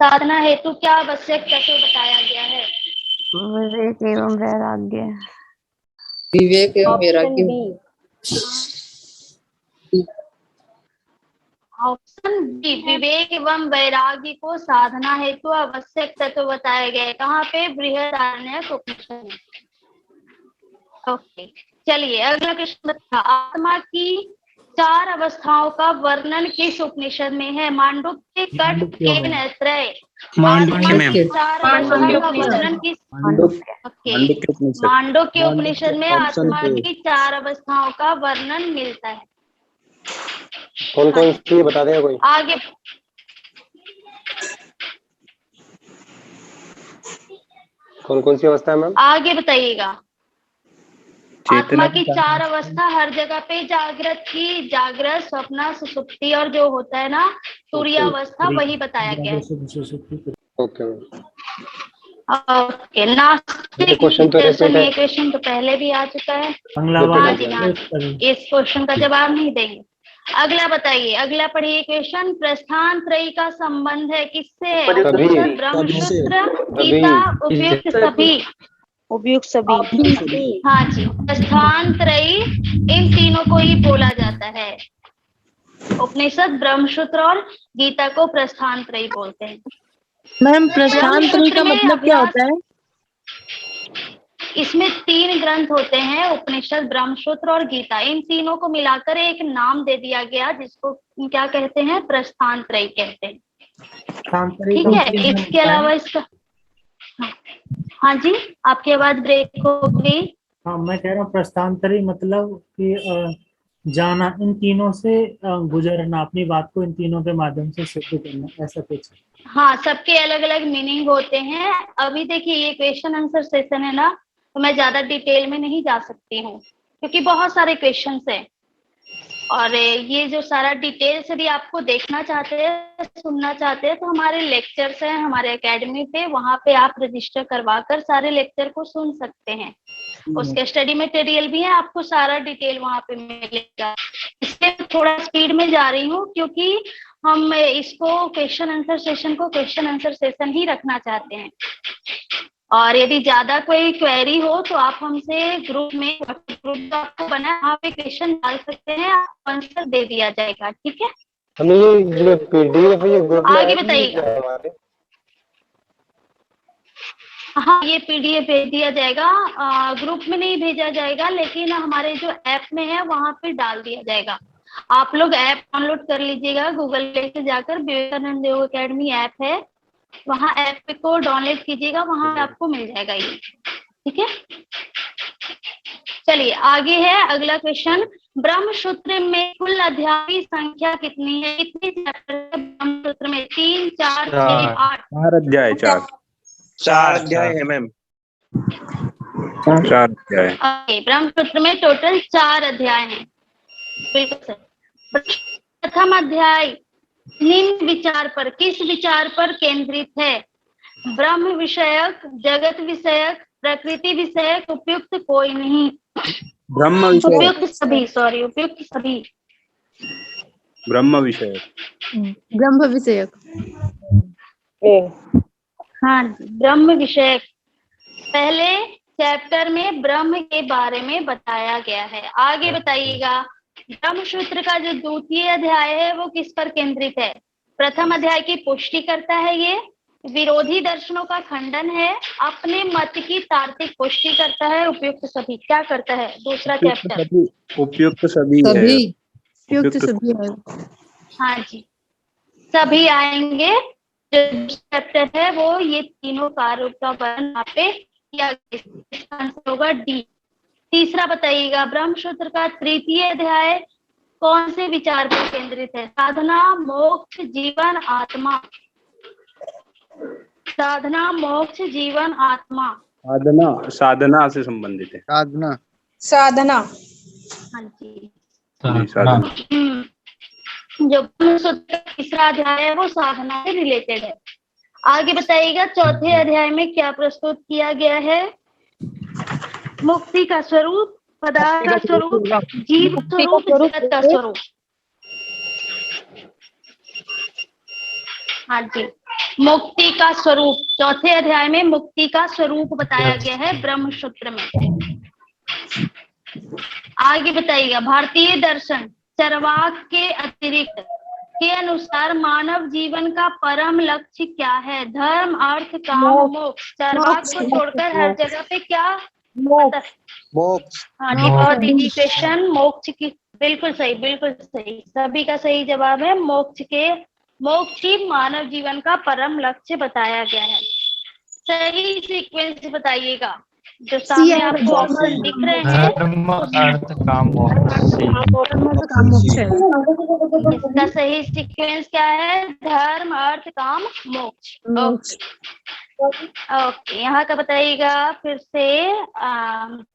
साधना हेतु क्या आवश्यक तत्व बताया गया है? विवेक एवं वैराग्य। विवेक एवं वैराग्य। ऑप्शन बी, विवेक एवं वैराग्य को साधना हेतु आवश्यक तत्व बताया गया है। कहाँ पे? बृहदारण्यक उपनिषद में। ओके, चलिए अगला प्रश्न था, आत्मा की 4 अवस्थाओं का वर्णन किस उपनिषद में है? मांडुक्य, कट, केन, त्रय। मांडुक्य में। 4 अवस्थाओं का वर्णन किस? मांडुक्य उपनिषद में आत्मा की 4 अवस्थाओं का वर्णन मिलता है। कौन कौन सी बता देगा कोई? आगे कौन कौन सी अवस्था है मैम? आगे बताइएगा। आत्मा की 4 अवस्था हर जगह पे जागृत की, जागृत, स्वप्न, सुषुप्ति और जो होता है ना तुरीयावस्था, वही बताया गया है। ओके। ओके, नास्तिक दर्शन, ये क्वेश्चन तो पहले भी आ चुका है। हाँ जी, हाँ जी, इस क्वेश्चन का जवाब नहीं देंगे। अगला बताइए, अगला पढ़िए क्वेश्चन। प्रस्थान त्रयी का संबंध है किससे है? उपनिषद, ब्रह्मसूत्र, गीता, उपयुक्त सभी। उपयुक्त सभी। हाँ जी, प्रस्थान त्रयी इन तीनों को ही बोला जाता है। उपनिषद, ब्रह्मसूत्र और गीता को प्रस्थान त्रयी बोलते हैं। मैम प्रस्थान त्रयी का मतलब क्या होता है? इसमें 3 ग्रंथ होते हैं, उपनिषद, ब्रह्मसूत्र और गीता। इन तीनों को मिलाकर एक नाम दे दिया गया जिसको क्या कहते हैं? प्रस्थान त्रयी कहते हैं। ठीक है, इसके अलावा इसका हाँ जी, आपकी आवाज ब्रेक हो गई। हाँ, मैं कह रहा हूँ प्रस्थांतरी मतलब कि जाना, इन तीनों से गुजरना, अपनी बात को इन तीनों के माध्यम से सिद्ध करना, ऐसा कुछ। हाँ, सबके अलग अलग मीनिंग होते हैं। अभी देखिए ये क्वेश्चन आंसर सेशन है ना, तो मैं ज्यादा डिटेल में नहीं जा सकती हूँ क्योंकि बहुत सारे क्वेश्चंस हैं। और ये जो सारा डिटेल से भी आपको देखना चाहते हैं, सुनना चाहते हैं, तो हमारे लेक्चर्स हैं हमारे एकेडमी पे, वहां पे आप रजिस्टर करवाकर सारे लेक्चर को सुन सकते हैं। उसके स्टडी मटेरियल भी है, आपको सारा डिटेल वहां पे मिलेगा। इसलिए थोड़ा स्पीड में जा रही हूँ क्योंकि हम इसको क्वेश्चन आंसर सेशन को क्वेश्चन आंसर सेशन ही रखना चाहते हैं। और यदि ज्यादा कोई क्वेरी हो तो आप हमसे ग्रुप में, ग्रुप आपको बना, वहाँ पे क्वेश्चन डाल सकते हैं, आपको आंसर दे दिया जाएगा। ठीक है, हमें ये पीडीएफ है, ये ग्रुप में आगे बताइएगा। हाँ, ये पीडीएफ भेज दिया जाएगा, ग्रुप में नहीं भेजा जाएगा, लेकिन हमारे जो ऐप में है वहां पे डाल दिया जाएगा। आप लोग ऐप डाउनलोड कर लीजिएगा, गूगल प्ले से जाकर विवेकानंद योग एकेडमी ऐप है, वहां ऐप को डाउनलोड कीजिएगा, वहां आपको मिल जाएगा ये। ठीक है, चलिए आगे है अगला क्वेश्चन। ब्रह्मसूत्र में कुल अध्याय की संख्या कितनी है? कितने चैप्टर है ब्रह्मसूत्र में? 3, 4, 6, 8? 4 अध्याय। 4 अध्याय है मैम। 4 अध्याय। ओके, ब्रह्मसूत्र में टोटल 4 अध्याय हैं। बिल्कुल सर। प्रथम अध्याय निम्न विचार पर, किस विचार पर केंद्रित है? ब्रह्म विषयक, जगत विषयक, प्रकृति विषयक, उपयुक्त कोई नहीं। ब्रह्म विषयक। उपयुक्त सभी, सॉरी, उपयुक्त सभी। ब्रह्म विषयक। ब्रह्म विषयक। हाँ, ब्रह्म विषयक। पहले चैप्टर में ब्रह्म के बारे में बताया गया है। आगे बताइएगा, ब्रह्मसूत्र का जो द्वितीय अध्याय है वो किस पर केंद्रित है? प्रथम अध्याय की पुष्टि करता है, ये विरोधी दर्शनों का खंडन है, अपने मत की तार्किक पुष्टि करता है, उपयुक्त सभी क्या करता है? दूसरा चैप्टर उपयुक्त सभी। उपयुक्त सभी है। हाँ जी, सभी आएंगे। जो चैप्टर है वो ये तीनों कार्यों का वर्णन यहाँ पे किया होगा, डी। तीसरा बताइएगा, ब्रह्मसूत्र का तृतीय अध्याय कौन से विचार पर केंद्रित है? साधना, मोक्ष, जीवन, आत्मा। साधना, मोक्ष, जीवन, आत्मा। साधना से संबंधित है। साधना। हाँ जी, साधना। जो ब्रह्मसूत्र का तीसरा अध्याय है वो साधना से रिलेटेड है। आगे बताइएगा, चौथे अध्याय में क्या प्रस्तुत किया गया है? मुक्ति का स्वरूप, पदार्थ का स्वरूप, जीव स्वरूप, जगत का स्वरूप। हाँ जी, मुक्ति का स्वरूप, चौथे अध्याय में मुक्ति का स्वरूप बताया गया है ब्रह्म सूत्र में। आगे बताइएगा, भारतीय दर्शन चरवाक के अतिरिक्त के अनुसार मानव जीवन का परम लक्ष्य क्या है? धर्म, अर्थ, काम, मोक्ष। चरवाक को छोड़कर हर जगह पे क्या? मोक्ष। हाँ जी, बहुत इजी क्वेश्चन। मोक्ष की बिल्कुल सही, बिल्कुल सही, सभी का सही जवाब है। मोक्ष ही मानव जीवन का परम लक्ष्य बताया गया है। सही सीक्वेंस बताइएगा, जो सामने आपको ऑप्शन दिख रहे हैं। धर्म, अर्थ, काम, मोक्ष। इसका सही सीक्वेंस क्या है? धर्म, अर्थ, काम, मोक्ष। ओके, यहाँ का बताइएगा फिर से।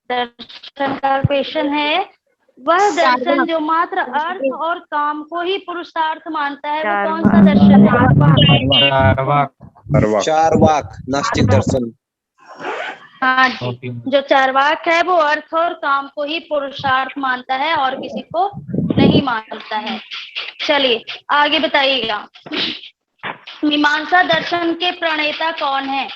दर्शन का क्वेश्चन है, वह दर्शन जो मात्र अर्थ और काम को ही पुरुषार्थ मानता है, वो कौन सा दर्शन है? चारवाक, नास्तिक दर्शन। हाँ जी, जो चारवाक है वो अर्थ और काम को ही पुरुषार्थ मानता है और किसी को नहीं मानता है। चलिए आगे बताइएगा, मीमांसा दर्शन के प्रणेता कौन है?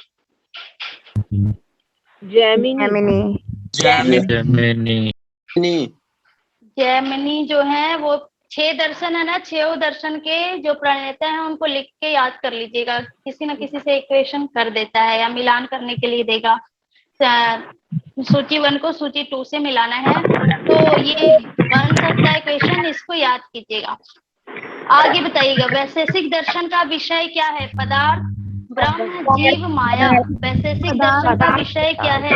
जैमिनी जो है वो 6 दर्शन है ना, 6 दर्शन के जो प्रणेता हैं उनको लिख के याद कर लीजिएगा। किसी न किसी से इक्वेशन कर देता है या मिलान करने के लिए देगा। सूची 1 को सूची 2 से मिलाना है तो ये बन सकता है क्वेश्चन, इसको याद कीजिएगा। आगे बताइएगा, वैशेषिक दर्शन का विषय क्या है? पदार्थ, ब्रह्म, जीव, माया। वैशेषिक दर्शन का विषय क्या है?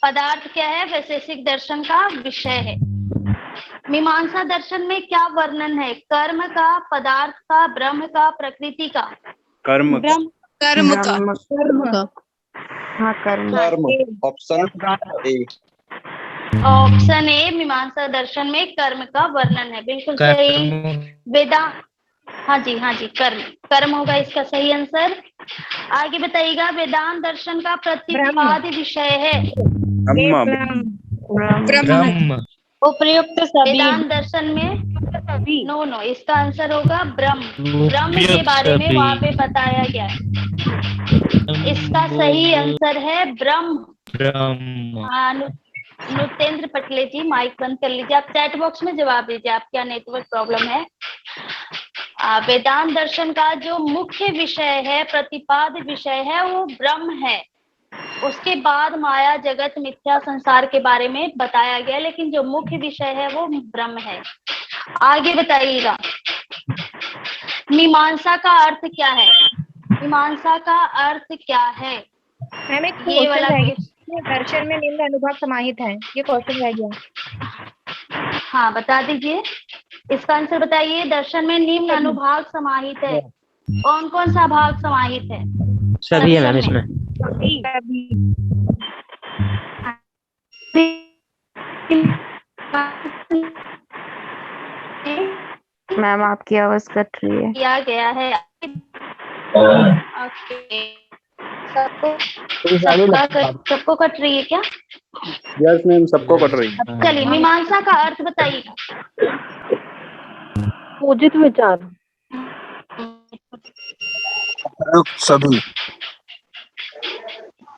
पदार्थ क्या है? वैशेषिक दर्शन का विषय है। मीमांसा दर्शन में क्या वर्णन है? कर्म का, पदार्थ का, ब्रह्म का, प्रकृति का? कर्म का। हाँ, कर्म। ऑप्शन ए मीमांसा दर्शन में कर्म का वर्णन है, बिल्कुल सही। वेदांत, हाँ जी कर्म होगा इसका सही आंसर। आगे बताइएगा, वेदांत दर्शन का प्रतिपाद्य विषय है? ब्रह्म। उपयुक्त सभी। वेदांत दर्शन में नो, इसका आंसर होगा ब्रह्म। ब्रह्म के बारे में वहां पे बताया गया है, इसका सही आंसर है ब्रह्म। नुतेंद्र पटले जी माइक बंद कर लीजिए, आप चैट बॉक्स में जवाब दीजिए, आप क्या नेटवर्क प्रॉब्लम है। वेदांत दर्शन का जो मुख्य विषय है, प्रतिपाद्य विषय है, वो ब्रह्म है। उसके बाद माया, जगत, मिथ्या, संसार के बारे में बताया गया, लेकिन जो मुख्य विषय है वो ब्रह्म है। आगे बताइएगा, मीमांसा का अर्थ क्या है? मीमांसा का अर्थ क्या है? ये वाला दर्शन में निम्न अनुभव समाहित है, ये क्वेश्चन रह गया। हाँ बता दीजिए, इसका आंसर बताइए। दर्शन में निम्न अनुभाग समाहित है, कौन कौन सा भाग समाहित है? सभी है मैम इसमें। मैम आपकी आवाज कट रही है। किया गया है। ओके, सबको कट रही है क्या? यस मैम, सबको कट रही है। चलिए, मीमांसा का अर्थ बताइएगा। उचित विचार। सभी।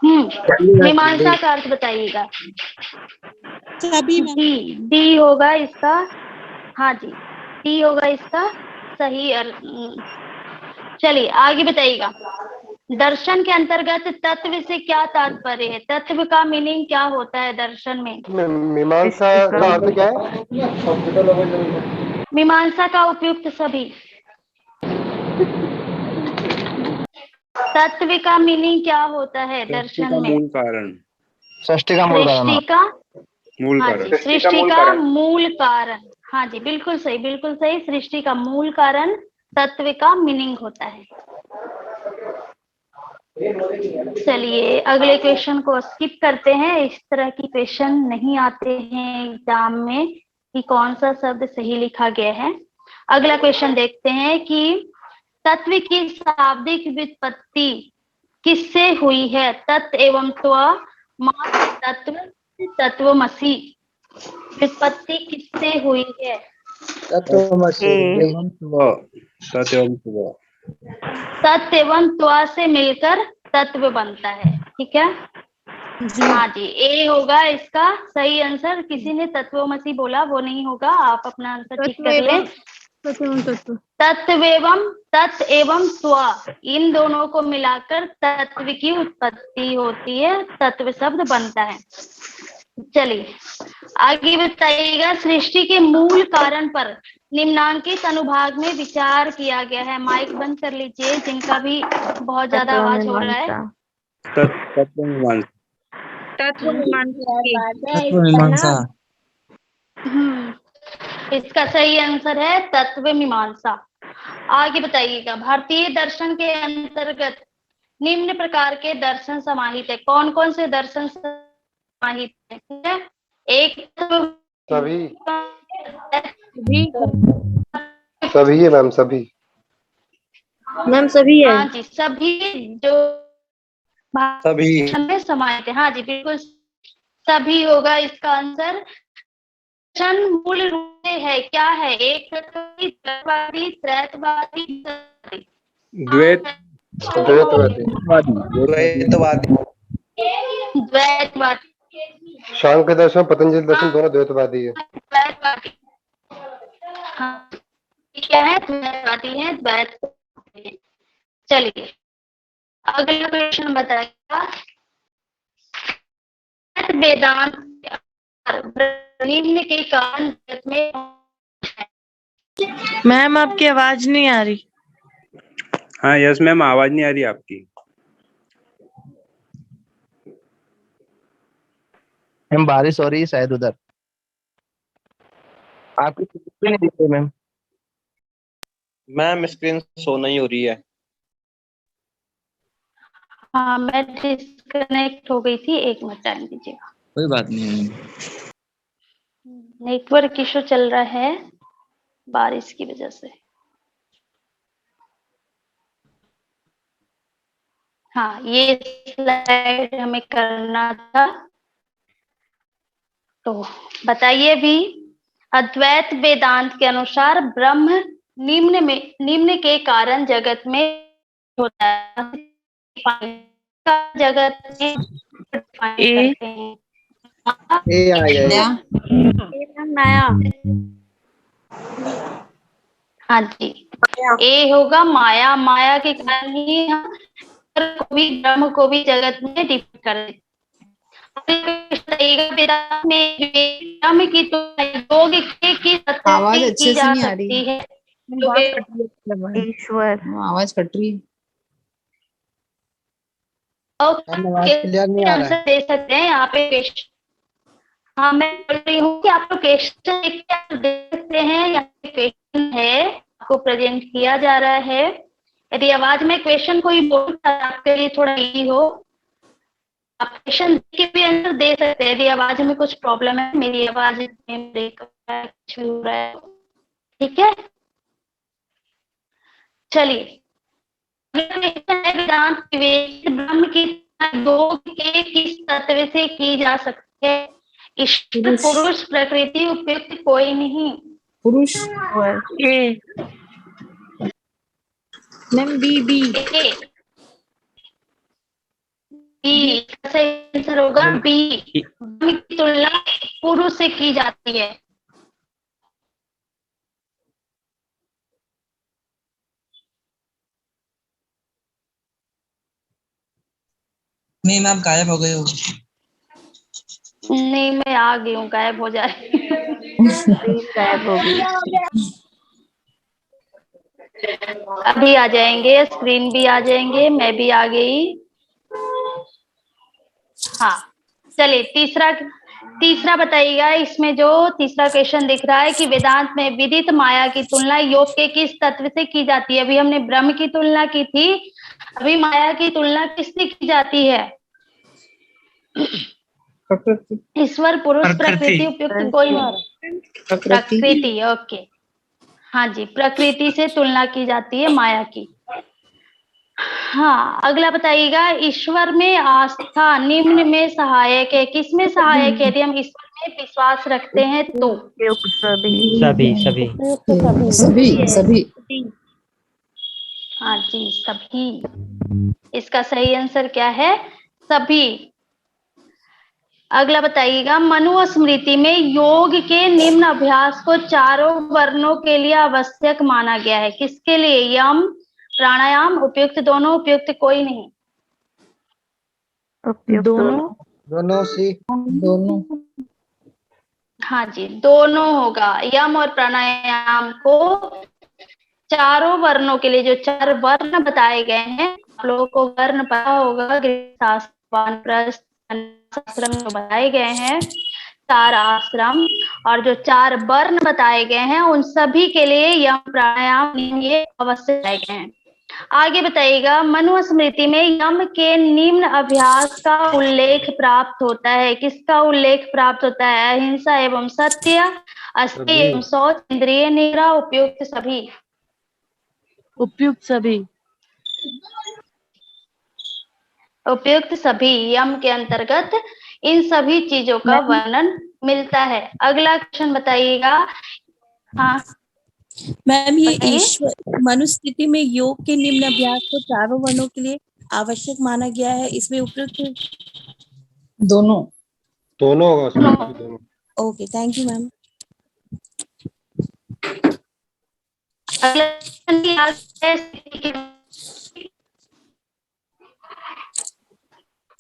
मीमांसा का अर्थ बताइएगा। सभी डी होगा इसका। हाँ जी, डी होगा इसका सही अर्थ। चलिए आगे बताइएगा, दर्शन के अंतर्गत तत्व से क्या तात्पर्य है? तत्व का मीनिंग क्या होता है दर्शन में? मीमांसा का अर्थ क्या है? मीमांसा का उपयुक्त सभी। तत्व का मीनिंग क्या होता है दर्शन में? मूल कारण। सृष्टि का मूल कारण। सृष्टि का मूल कारण। हाँ जी, बिल्कुल सही, बिल्कुल सही। सृष्टि का मूल कारण तत्व का मीनिंग होता है। चलिए अगले क्वेश्चन को स्किप करते हैं, इस तरह की क्वेश्चन नहीं आते हैं एग्जाम में कि कौन सा शब्द सही लिखा गया है। अगला क्वेश्चन देखते हैं कि तत्व की शाब्दिक व्युत्पत्ति किससे हुई है? तत् एवं त्व, मात्र तत्व, तत्वमसि। व्युत्पत्ति किससे हुई है? सत्य एवं त्व। तत् एवं त्वा से मिलकर तत्व बनता है। ठीक है, हाँ जी, ए होगा इसका सही आंसर। किसी ने तत्वमसि बोला, वो नहीं होगा, आप अपना आंसर ठीक कर ले। तत्वेवम, तत् एवं स्व, इन दोनों को मिलाकर तत्व की उत्पत्ति होती है, तत्व शब्द बनता है। चलिए आगे बताइएगा। सृष्टि के मूल कारण पर निम्नांकित अनुभाग में विचार किया गया है। माइक बंद कर लीजिए जिनका भी बहुत ज्यादा आवाज हो रहा है। मीमांसा। इसका सही आंसर है तत्व मीमांसा। आगे बताइएगा। भारतीय दर्शन के अंतर्गत निम्न प्रकार के दर्शन समाहित है। कौन कौन से दर्शन समाहित है? ठीक है, एक सभी है मैम, सभी सभी है। हाँ जी, सभी जो में समाहित है। हाँ जी बिल्कुल सभी होगा इसका आंसर। दर्शन मूल रूप से है क्या है? एक प्रकृति, द्वैतवादी, त्रैतवादी, द्वैतवादी। शांग के दर्शन, पतंजलि दर्शन दोनों द्वैतवादी है। द्वैतवादी, हाँ क्या है? द्वैतवादी है, द्वैतवादी है। चलिए अगला क्वेश्चन बताइएगा। वेदांत निम्न के कारण जगत में। मैम आपकी आवाज नहीं आ रही। हाँ यस मैम, आवाज नहीं आ रही आपकी। मैम बारिश हो रही है शायद उधर, आपकी स्क्रीन नहीं दिख रही मैम। मैम स्क्रीन शो नहीं हो रही है। हाँ मैं डिस्कनेक्ट हो गई थी, एक मिनट टाइम दीजिएगा। कोई बात नहीं। नेटवर्क इशू चल रहा है बारिश की वजह से। हाँ ये स्लाइड हमें करना था, तो बताइए भी। अद्वैत वेदांत के अनुसार ब्रह्म निम्न के कारण जगत में होता है। जगत में नया। हाँ जी, ए होगा माया। माया के कारण ही हम को भी ब्रह्म को भी जगत में डिफाइन कर देते। वेदांत में ब्रह्म की योग की आवाज अच्छे से नहीं आ रही है। ईश्वर, आवाज कट रही है। क्लियर नहीं आ रहा है। दे सकते हैं यहाँ पे क्वेश्चन। हाँ मैं बोल रही हूँ कि आप लोग क्वेश्चन दे सकते हैं। यहाँ पे क्वेश्चन है, आपको प्रेजेंट किया जा रहा है। यदि आवाज में क्वेश्चन कोई बोल आपके लिए थोड़ा इजी हो, आप क्वेश्चन के भी आंसर दे सकते हैं। यदि आवाज में कुछ प्रॉब्लम है, मेरी आवाज में ब्रेक हो रहा है, ठीक है। चलिए वेदांत विवेक ब्रह्म की योग के किस तत्व से की जा सकती है? ईश्वर, पुरुष, प्रकृति, उपयुक्त कोई नहीं। पुरुष। मैम बी बी सही आंसर होगा बी। ब्रह्म की तुलना पुरुष से की जाती है। मैम आप गायब हो गए हो। नहीं मैं आ गई हूँ, गायब हो जा रही गायब हो गई। अभी आ जाएंगे, स्क्रीन भी आ जाएंगे, मैं भी आ गई। हाँ चलिए तीसरा बताइएगा। इसमें जो तीसरा क्वेश्चन दिख रहा है कि वेदांत में विदित माया की तुलना योग के किस तत्व से की जाती है? अभी हमने ब्रह्म की तुलना की थी, अभी माया की तुलना किससे की जाती है? ईश्वर, पुरुष, प्रकृति, उपयुक्त कोई नहीं। प्रकृति, ओके। हाँ जी, प्रकृति से तुलना की जाती है माया की। हाँ अगला बताइएगा। ईश्वर में आस्था निम्न में सहायक है। किस में सहायक है? यदि हम ईश्वर में विश्वास रखते हैं तो सभी सभी सभी सभी हाँ जी सभी। इसका सही आंसर क्या है? सभी। अगला बताइएगा, मनुस्मृति में योग के निम्न अभ्यास को चारों वर्णों के लिए आवश्यक माना गया है। किसके लिए? यम, प्राणायाम, उपयुक्त दोनों, उपयुक्त कोई नहीं। दोनों सी दोनों हाँ जी दोनों होगा। यम और प्राणायाम को चारों वर्णों के लिए, जो 4 वर्ण बताए गए हैं, आप लोगों को वर्ण पता होगा, गृहस्थ, वानप्रस्थ, आश्रम जो बताए गए हैं, 4 आश्रम, और जो 4 वर्ण बताए गए हैं उन सभी के लिए यम प्राणायाम ये अवश्य बताए गए हैं। आगे बताइएगा, मनुस्मृति में यम के निम्न अभ्यास का उल्लेख प्राप्त होता है। किसका उल्लेख प्राप्त होता है? अहिंसा एवं सत्य, अस्तेय एवं शौच, इंद्रिय निग्रह, उपयुक्त सभी। उपयुक्त सभी। उपयुक्त सभी यम के अंतर्गत इन सभी चीजों का वर्णन मिलता है। अगला क्वेश्चन बताइएगा। हाँ मैम, ये बताइए। ईश्वर मनुस्मृति में योग के निम्न अभ्यास को चारों वर्णों के लिए आवश्यक माना गया है, इसमें उपयुक्त दोनों दोनों होगा उसमें, दोनों। Okay, thank you ma'am.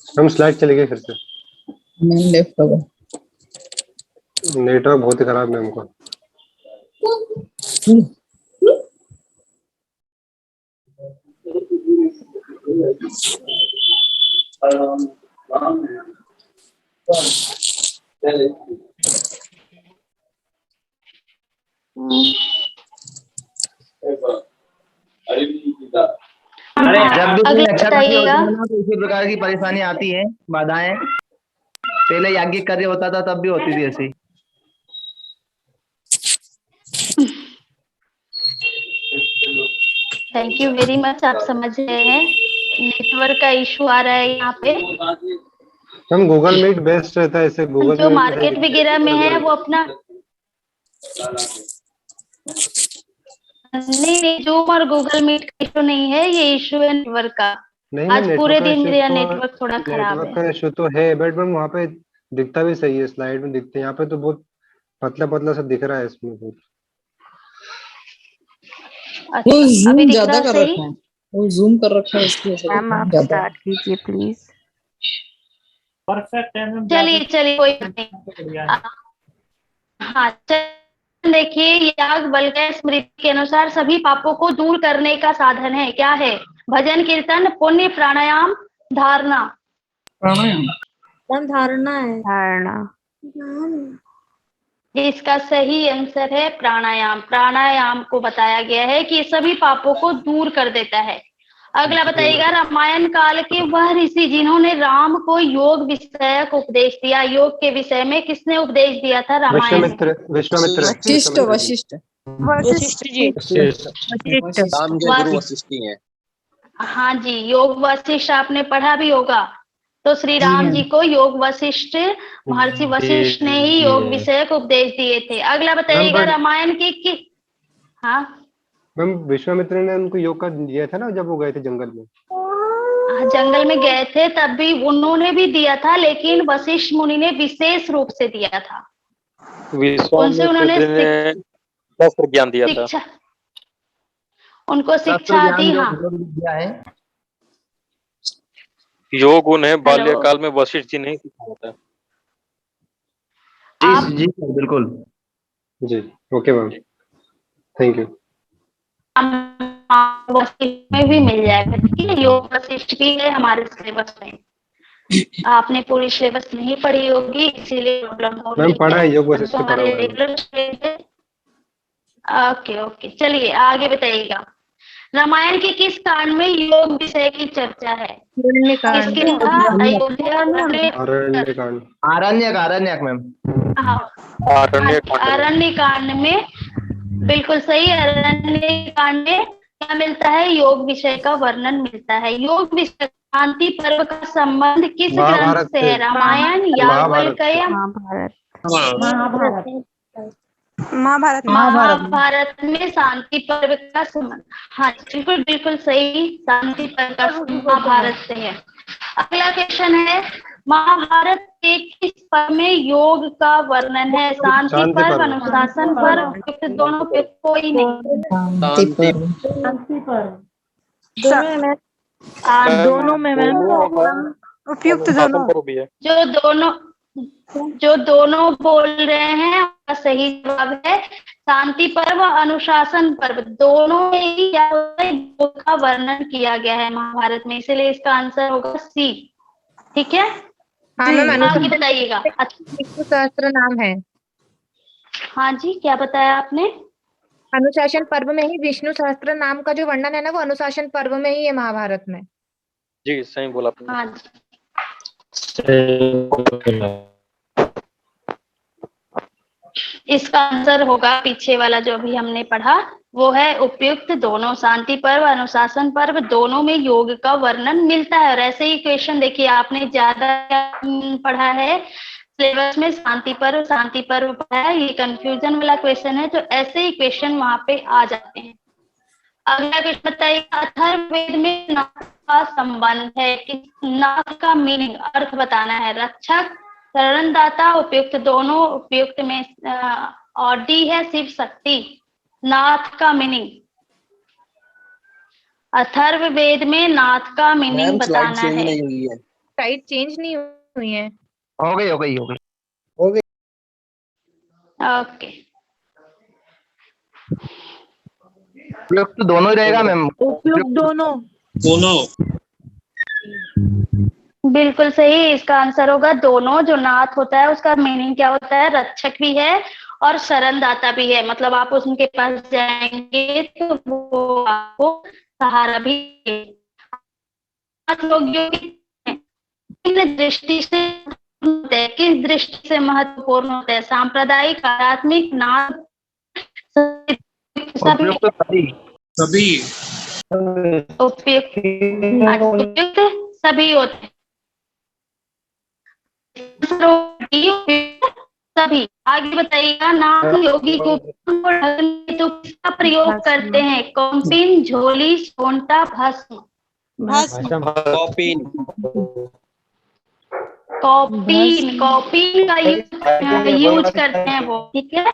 हम स्लाइड चले गए फिर से। मैम लेफ्ट होगा। नेटवर्क बहुत ही खराब है हमको। अरे जब भी कोई अगला अच्छा बताइएगा। तो इसी प्रकार की परेशानी आती है, बाधाएं। पहले याज्ञिक कार्य होता था तब भी होती थी ऐसी। थैंक यू वेरी मच, आप समझ रहे हैं। नेटवर्क का इशू आ रहा है यहाँ पे। हम गूगल मीट बेस्ट रहता है, इसे गूगल जो मार्केट वगैरह में है वो अपना नहीं, जूम और गूगल मीट का इशू नहीं है, ये इशू है नेटवर्क का। आज पूरे दिन मेरा नेटवर्क थोड़ा खराब है। नेटवर्क का इशू तो है, बट मैम वहाँ पे दिखता भी सही है, स्लाइड में दिखते हैं। यहाँ पे तो बहुत पतला पतला सा दिख रहा है इसमें बहुत। वो जूम अभी दिख ज्यादा रहा कर सही? रखा है, वो जूम कर रखा है इसकी वजह से मैम आप ज्यादा। स्टार्ट कीजिए प्लीज। परफेक्ट है मैम। चलिए कोई नहीं। हाँ देखिए, याग बल का स्मृति के अनुसार सभी पापों को दूर करने का साधन है। क्या है? भजन, कीर्तन, पुण्य, प्राणायाम, धारणा। प्राणायाम धारणा है। धारणा। इसका सही आंसर है प्राणायाम। प्राणायाम को बताया गया है कि सभी पापों को दूर कर देता है। अगला बताइएगा, रामायण काल के वह ऋषि जिन्होंने राम को योग विषयक उपदेश दिया। योग के विषय में किसने उपदेश दिया था रामायण में? वशिष्ठ वशिष्ठ वशिष्ठ जी। राम के गुरु वशिष्ठ ही हैं। हाँ जी, योग वशिष्ठ आपने पढ़ा भी होगा। तो श्री राम जी को योग वशिष्ठ, महर्षि वशिष्ठ ने ही योग विषयक उपदेश दिए थे। अगला बताइएगा, रामायण की हाँ मैम विश्वामित्र ने उनको योग का दिया था ना जब वो गए थे जंगल में। जंगल में गए थे तब भी उन्होंने भी दिया था, लेकिन वशिष्ठ मुनि ने विशेष रूप से दिया था। उनसे उन्होंने शास्त्र ज्ञान दिया था। शिक्षा, उनको शिक्षा दी। हाँ, योग उन्हें बाल्यकाल में वशिष्ठ जी ने सिखाया था। जी बिल्कुल जी। Okay ma'am, thank you. Vashishtha में भी मिल जाएगा, ठीक है। योग वशिष्ठ भी है हमारे सिलेबस में। आपने पूरी सिलेबस नहीं पढ़ी होगी, इसीलिए प्रॉब्लम हो रही है। मैम पढ़ा है, योग वशिष्ठ पढ़ा हुआ है। ओके चलिए आगे बताइएगा, रामायण के किस कांड में योग विषय की चर्चा है? किसके था? आरण्यक मैम। अरण्य कांड में, बिल्कुल सही। अरण्य कांड में क्या मिलता है? योग विषय का वर्णन मिलता है। योग विषय शांति पर्व का संबंध किस ग्रंथ से है? रामायण, याज्ञवल्क्य, महाभारत। महाभारत। महाभारत महाभारत में शांति पर्व का संबंध, हाँ बिल्कुल बिल्कुल सही, शांति पर्व का संबंध महाभारत से है। अगला क्वेश्चन है, महाभारत के किस पर्व में योग का वर्णन है? शांति पर्व, अनुशासन पर्व, दोनों पे कोई नहीं। शांति पर्व। दोनों में मैम उपयुक्त दोनों। जो दोनों बोल रहे हैं उसका सही जवाब है शांति पर्व, अनुशासन पर्व, दोनों में ही क्या होता है, योग का वर्णन किया गया है महाभारत में, इसलिए इसका आंसर होगा सी। ठीक है, हाँ मैम, आगे बताइएगा। विष्णु सहस्त्र नाम है। हाँ जी, क्या बताया आपने? अनुशासन पर्व में ही विष्णु सहस्त्र नाम का जो वर्णन है ना, वो अनुशासन पर्व में ही है महाभारत में। जी सही बोला आपने। हाँ जी, इसका आंसर होगा पीछे वाला जो भी हमने पढ़ा, वो है उपयुक्त दोनों। शांति पर्व, अनुशासन पर्व, दोनों में योग का वर्णन मिलता है। और ऐसे ही क्वेश्चन देखिए, आपने ज्यादा पढ़ा है सिलेबस में, शांति पर्व पढ़ा है, ये कंफ्यूजन वाला क्वेश्चन है, तो ऐसे ही क्वेश्चन वहां पे आ जाते हैं। अगला क्वेश्चन बताइएगा, अथर्ववेद में नाथ का संबंध है, कि नाथ का मीनिंग, अर्थ बताना है। रक्षक, शरणदाता, उपयुक्त दोनों, उपयुक्त में और डी है शिव शक्ति। नाथ का मीनिंग, अथर्ववेद में नाथ का मीनिंग बताना है। साइड चेंज नहीं हुई है। हो गई। ओके, उपयुक्त दोनों ही रहेगा मैम। उपयुक्त दोनों। बिल्कुल सही, इसका आंसर होगा दोनों। जो नाथ होता है उसका मीनिंग क्या होता है, रक्षक भी है और शरणदाता भी है, मतलब आप उनके पास जाएंगे तो वो आपको सहारा भी दृष्टि से, किस दृष्टि से महत्वपूर्ण होता है? सांप्रदायिक, आध्यात्मिक, नाथ, सभी उपयुक्त सभी होते हैं। सभी। आगे बताइएगा, नाथ योगी को तो किसका प्रयोग करते हैं? कौपिन, झोली, सोंटा, भस्म। कौपिन का यूज करते हैं वो। ठीक है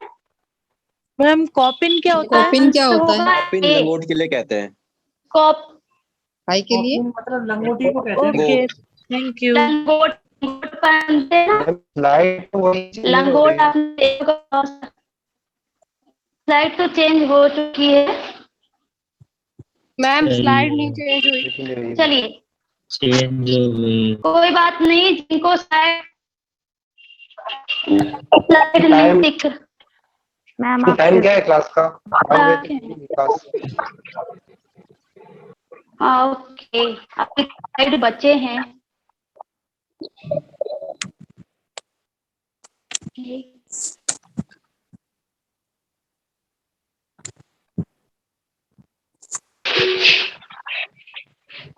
मैम, कॉपिन क्या होता है? कॉपिन क्या होता है? लंगोट के लिए कहते हैं। भाई के लिए मतलब लंगोटी को कहते हैं। Okay, thank you. लंगोट पहनते हैं ना, लंगोट। स्लाइड तो चेंज हो चुकी है मैम, स्लाइड नहीं चेंज हुई। चलिए, कोई बात नहीं, जिनको स्लाइड नहीं दिख मैम, टाइम क्या है क्लास का? ओके, आपके स्लाइड बचे हैं।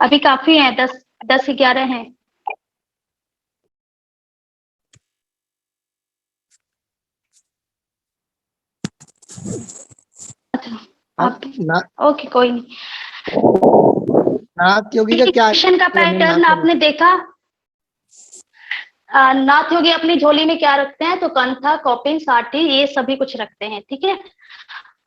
अभी काफी हैं, 10-11 हैं। ओके, कोई नहीं। नाथ योगी का क्या क्वेश्चन का पैटर्न आपने देखा? नाथ योगी अपनी झोली में क्या रखते हैं? तो कंथा, कॉपिन, साठी, ये सभी कुछ रखते हैं। ठीक है,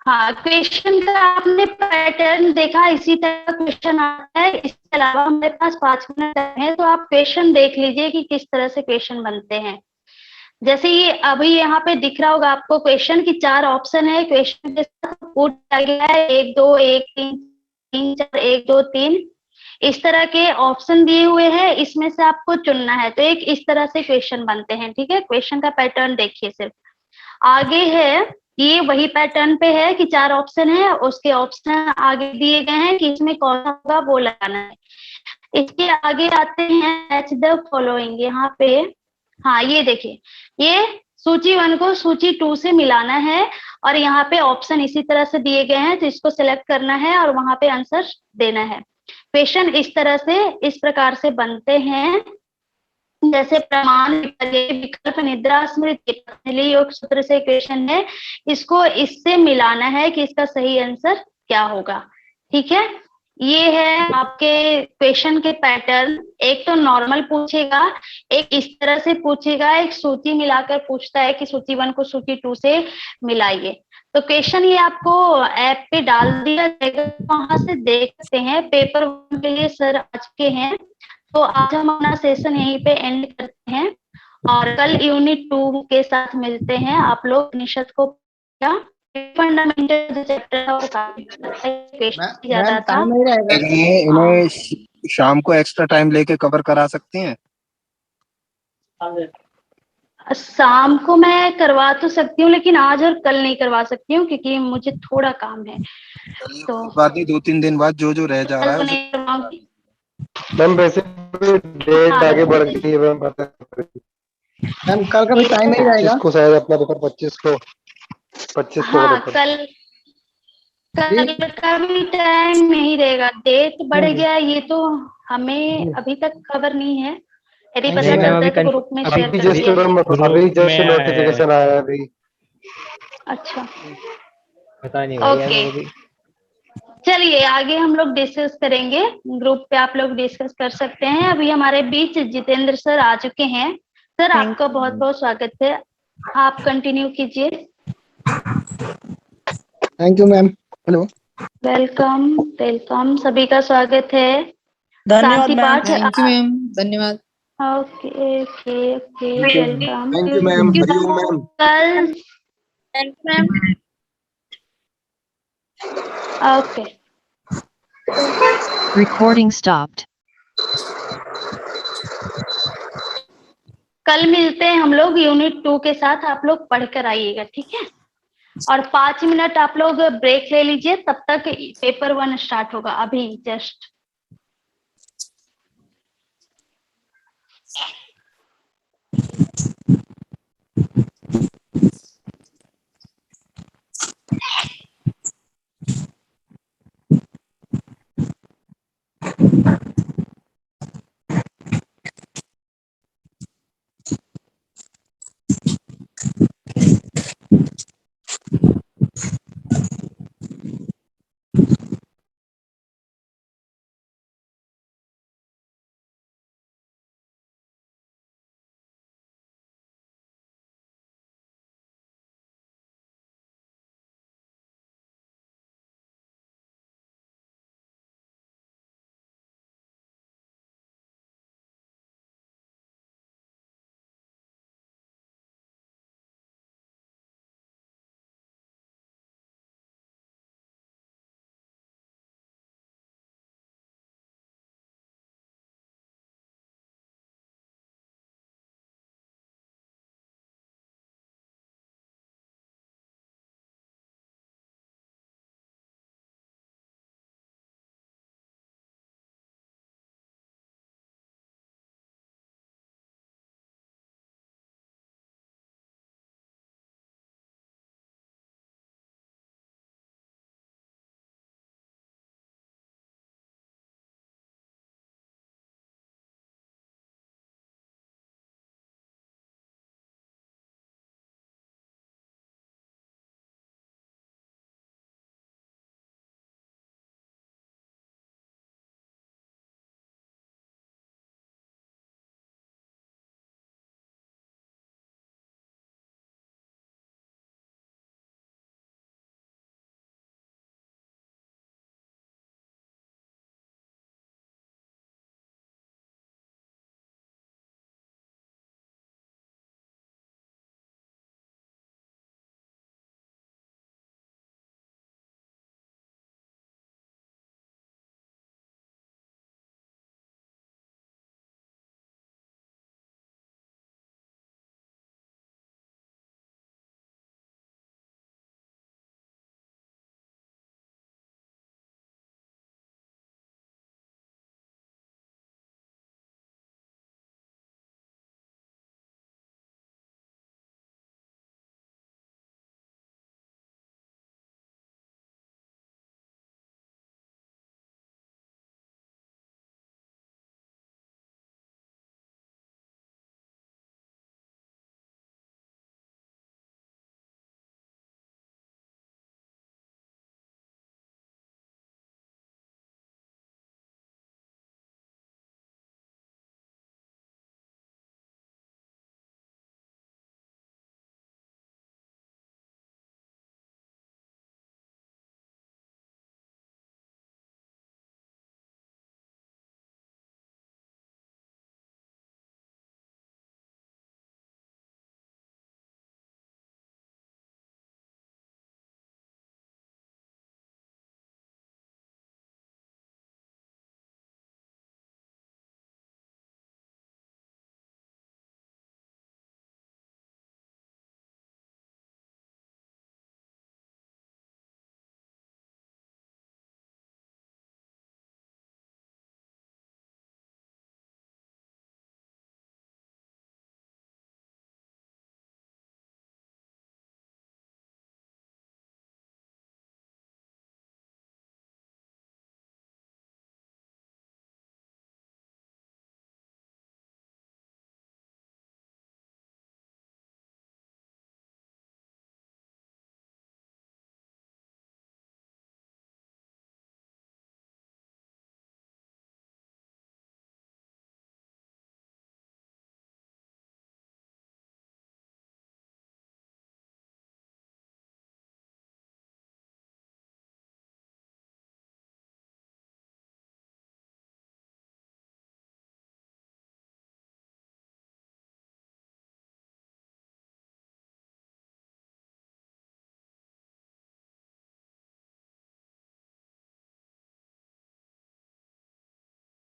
हाँ, क्वेश्चन का आपने पैटर्न देखा, इसी तरह क्वेश्चन आता है। इसके अलावा हमारे पास 5 मिनट है, तो आप क्वेश्चन देख लीजिए कि किस तरह से क्वेश्चन बनते हैं। जैसे ये अभी यहाँ पे दिख रहा होगा आपको क्वेश्चन की 4 ऑप्शन है। क्वेश्चन के साथ पूछा गया है 1 2 1 3 3 4 1 2 3 इस तरह के ऑप्शन दिए हुए हैं, इसमें से आपको चुनना है। तो एक इस तरह से क्वेश्चन बनते हैं। ठीक है, क्वेश्चन का पैटर्न देखिए। सिर्फ आगे है, ये वही पैटर्न पे है कि 4 ऑप्शन है, उसके ऑप्शन आगे दिए गए हैं कि इसमें कौन सा होगा वो लगाना है। इसके आगे आते हैं मैच द फॉलोइंग। यहाँ पे हाँ, ये देखिए, ये सूची 1 को सूची 2 से मिलाना है और यहाँ पे ऑप्शन इसी तरह से दिए गए हैं, तो इसको सिलेक्ट करना है और वहां पे आंसर देना है। क्वेश्चन इस तरह से, इस प्रकार से बनते हैं। जैसे प्रमाण विपर्य, विकल्प, निद्रा, स्मृति, पतंजलि योग सूत्र से क्वेश्चन है, इसको इससे मिलाना है कि इसका सही आंसर क्या होगा। ठीक है, ये है आपके क्वेश्चन के पैटर्न। एक तो नॉर्मल पूछेगा, एक इस तरह से पूछेगा, एक सूची मिलाकर पूछता है कि सूची 1 को सूची 2 से मिलाइए। तो क्वेश्चन ये आपको ऐप पे डाल दिया जाएगा, वहां से देख सकते हैं। पेपर 1 के लिए सर आ चुके हैं, तो आज हम अपना सेशन यहीं पे एंड करते हैं और कल यूनिट 2 के साथ मिलते हैं। आप लोग निशद को फंडामेंटल चैप्टर था वो काफी ज्यादा था। इन्हें शाम को एक्स्ट्रा टाइम लेके कवर करा सकते हैं। शाम को मैं करवा तो सकती हूँ, लेकिन आज और कल नहीं करवा सकती हूँ क्योंकि मुझे थोड़ा काम है। तो बाद में 2-3 दिन बाद जो जो रह जा रहा है नहीं करवाऊंगी मैम। वैसे डेट आगे बढ़ गई है मैम, पता मैम कल का भी टाइम नहीं रहेगा। 25 को शायद अपना पेपर 25 को हाँ, कल का भी टाइम नहीं रहेगा, डेट बढ़ गया ये तो हमें अभी तक खबर नहीं है। यदि पता चलता है तो ग्रुप में शेयर कर दिया जाएगा। अभी जस्ट नोटिफिकेशन आया अभी। अच्छा, पता नहीं ओके, चलिए आगे हम लोग डिस्कस करेंगे, ग्रुप पे आप लोग डिस्कस कर सकते हैं। अभी हमारे बीच जितेंद्र सर आ चुके हैं। सर आपका बहुत बहुत स्वागत है, आप कंटिन्यू कीजिए। Thank you ma'am. Hello, welcome welcome, सभी का स्वागत है। धन्यवाद शांति मैम। पाठ। थैंक यू मैम, धन्यवाद। Okay okay okay, welcome. Thank you ma'am. हरिओम मैम। कल thank you ma'am. Okay, Recording stopped. कल मिलते हैं हम लोग यूनिट 2 के साथ। आप लोग पढ़ कर आइएगा, ठीक है। और 5 मिनट आप लोग ब्रेक ले लीजिए, तब तक पेपर 1 स्टार्ट होगा अभी जस्ट।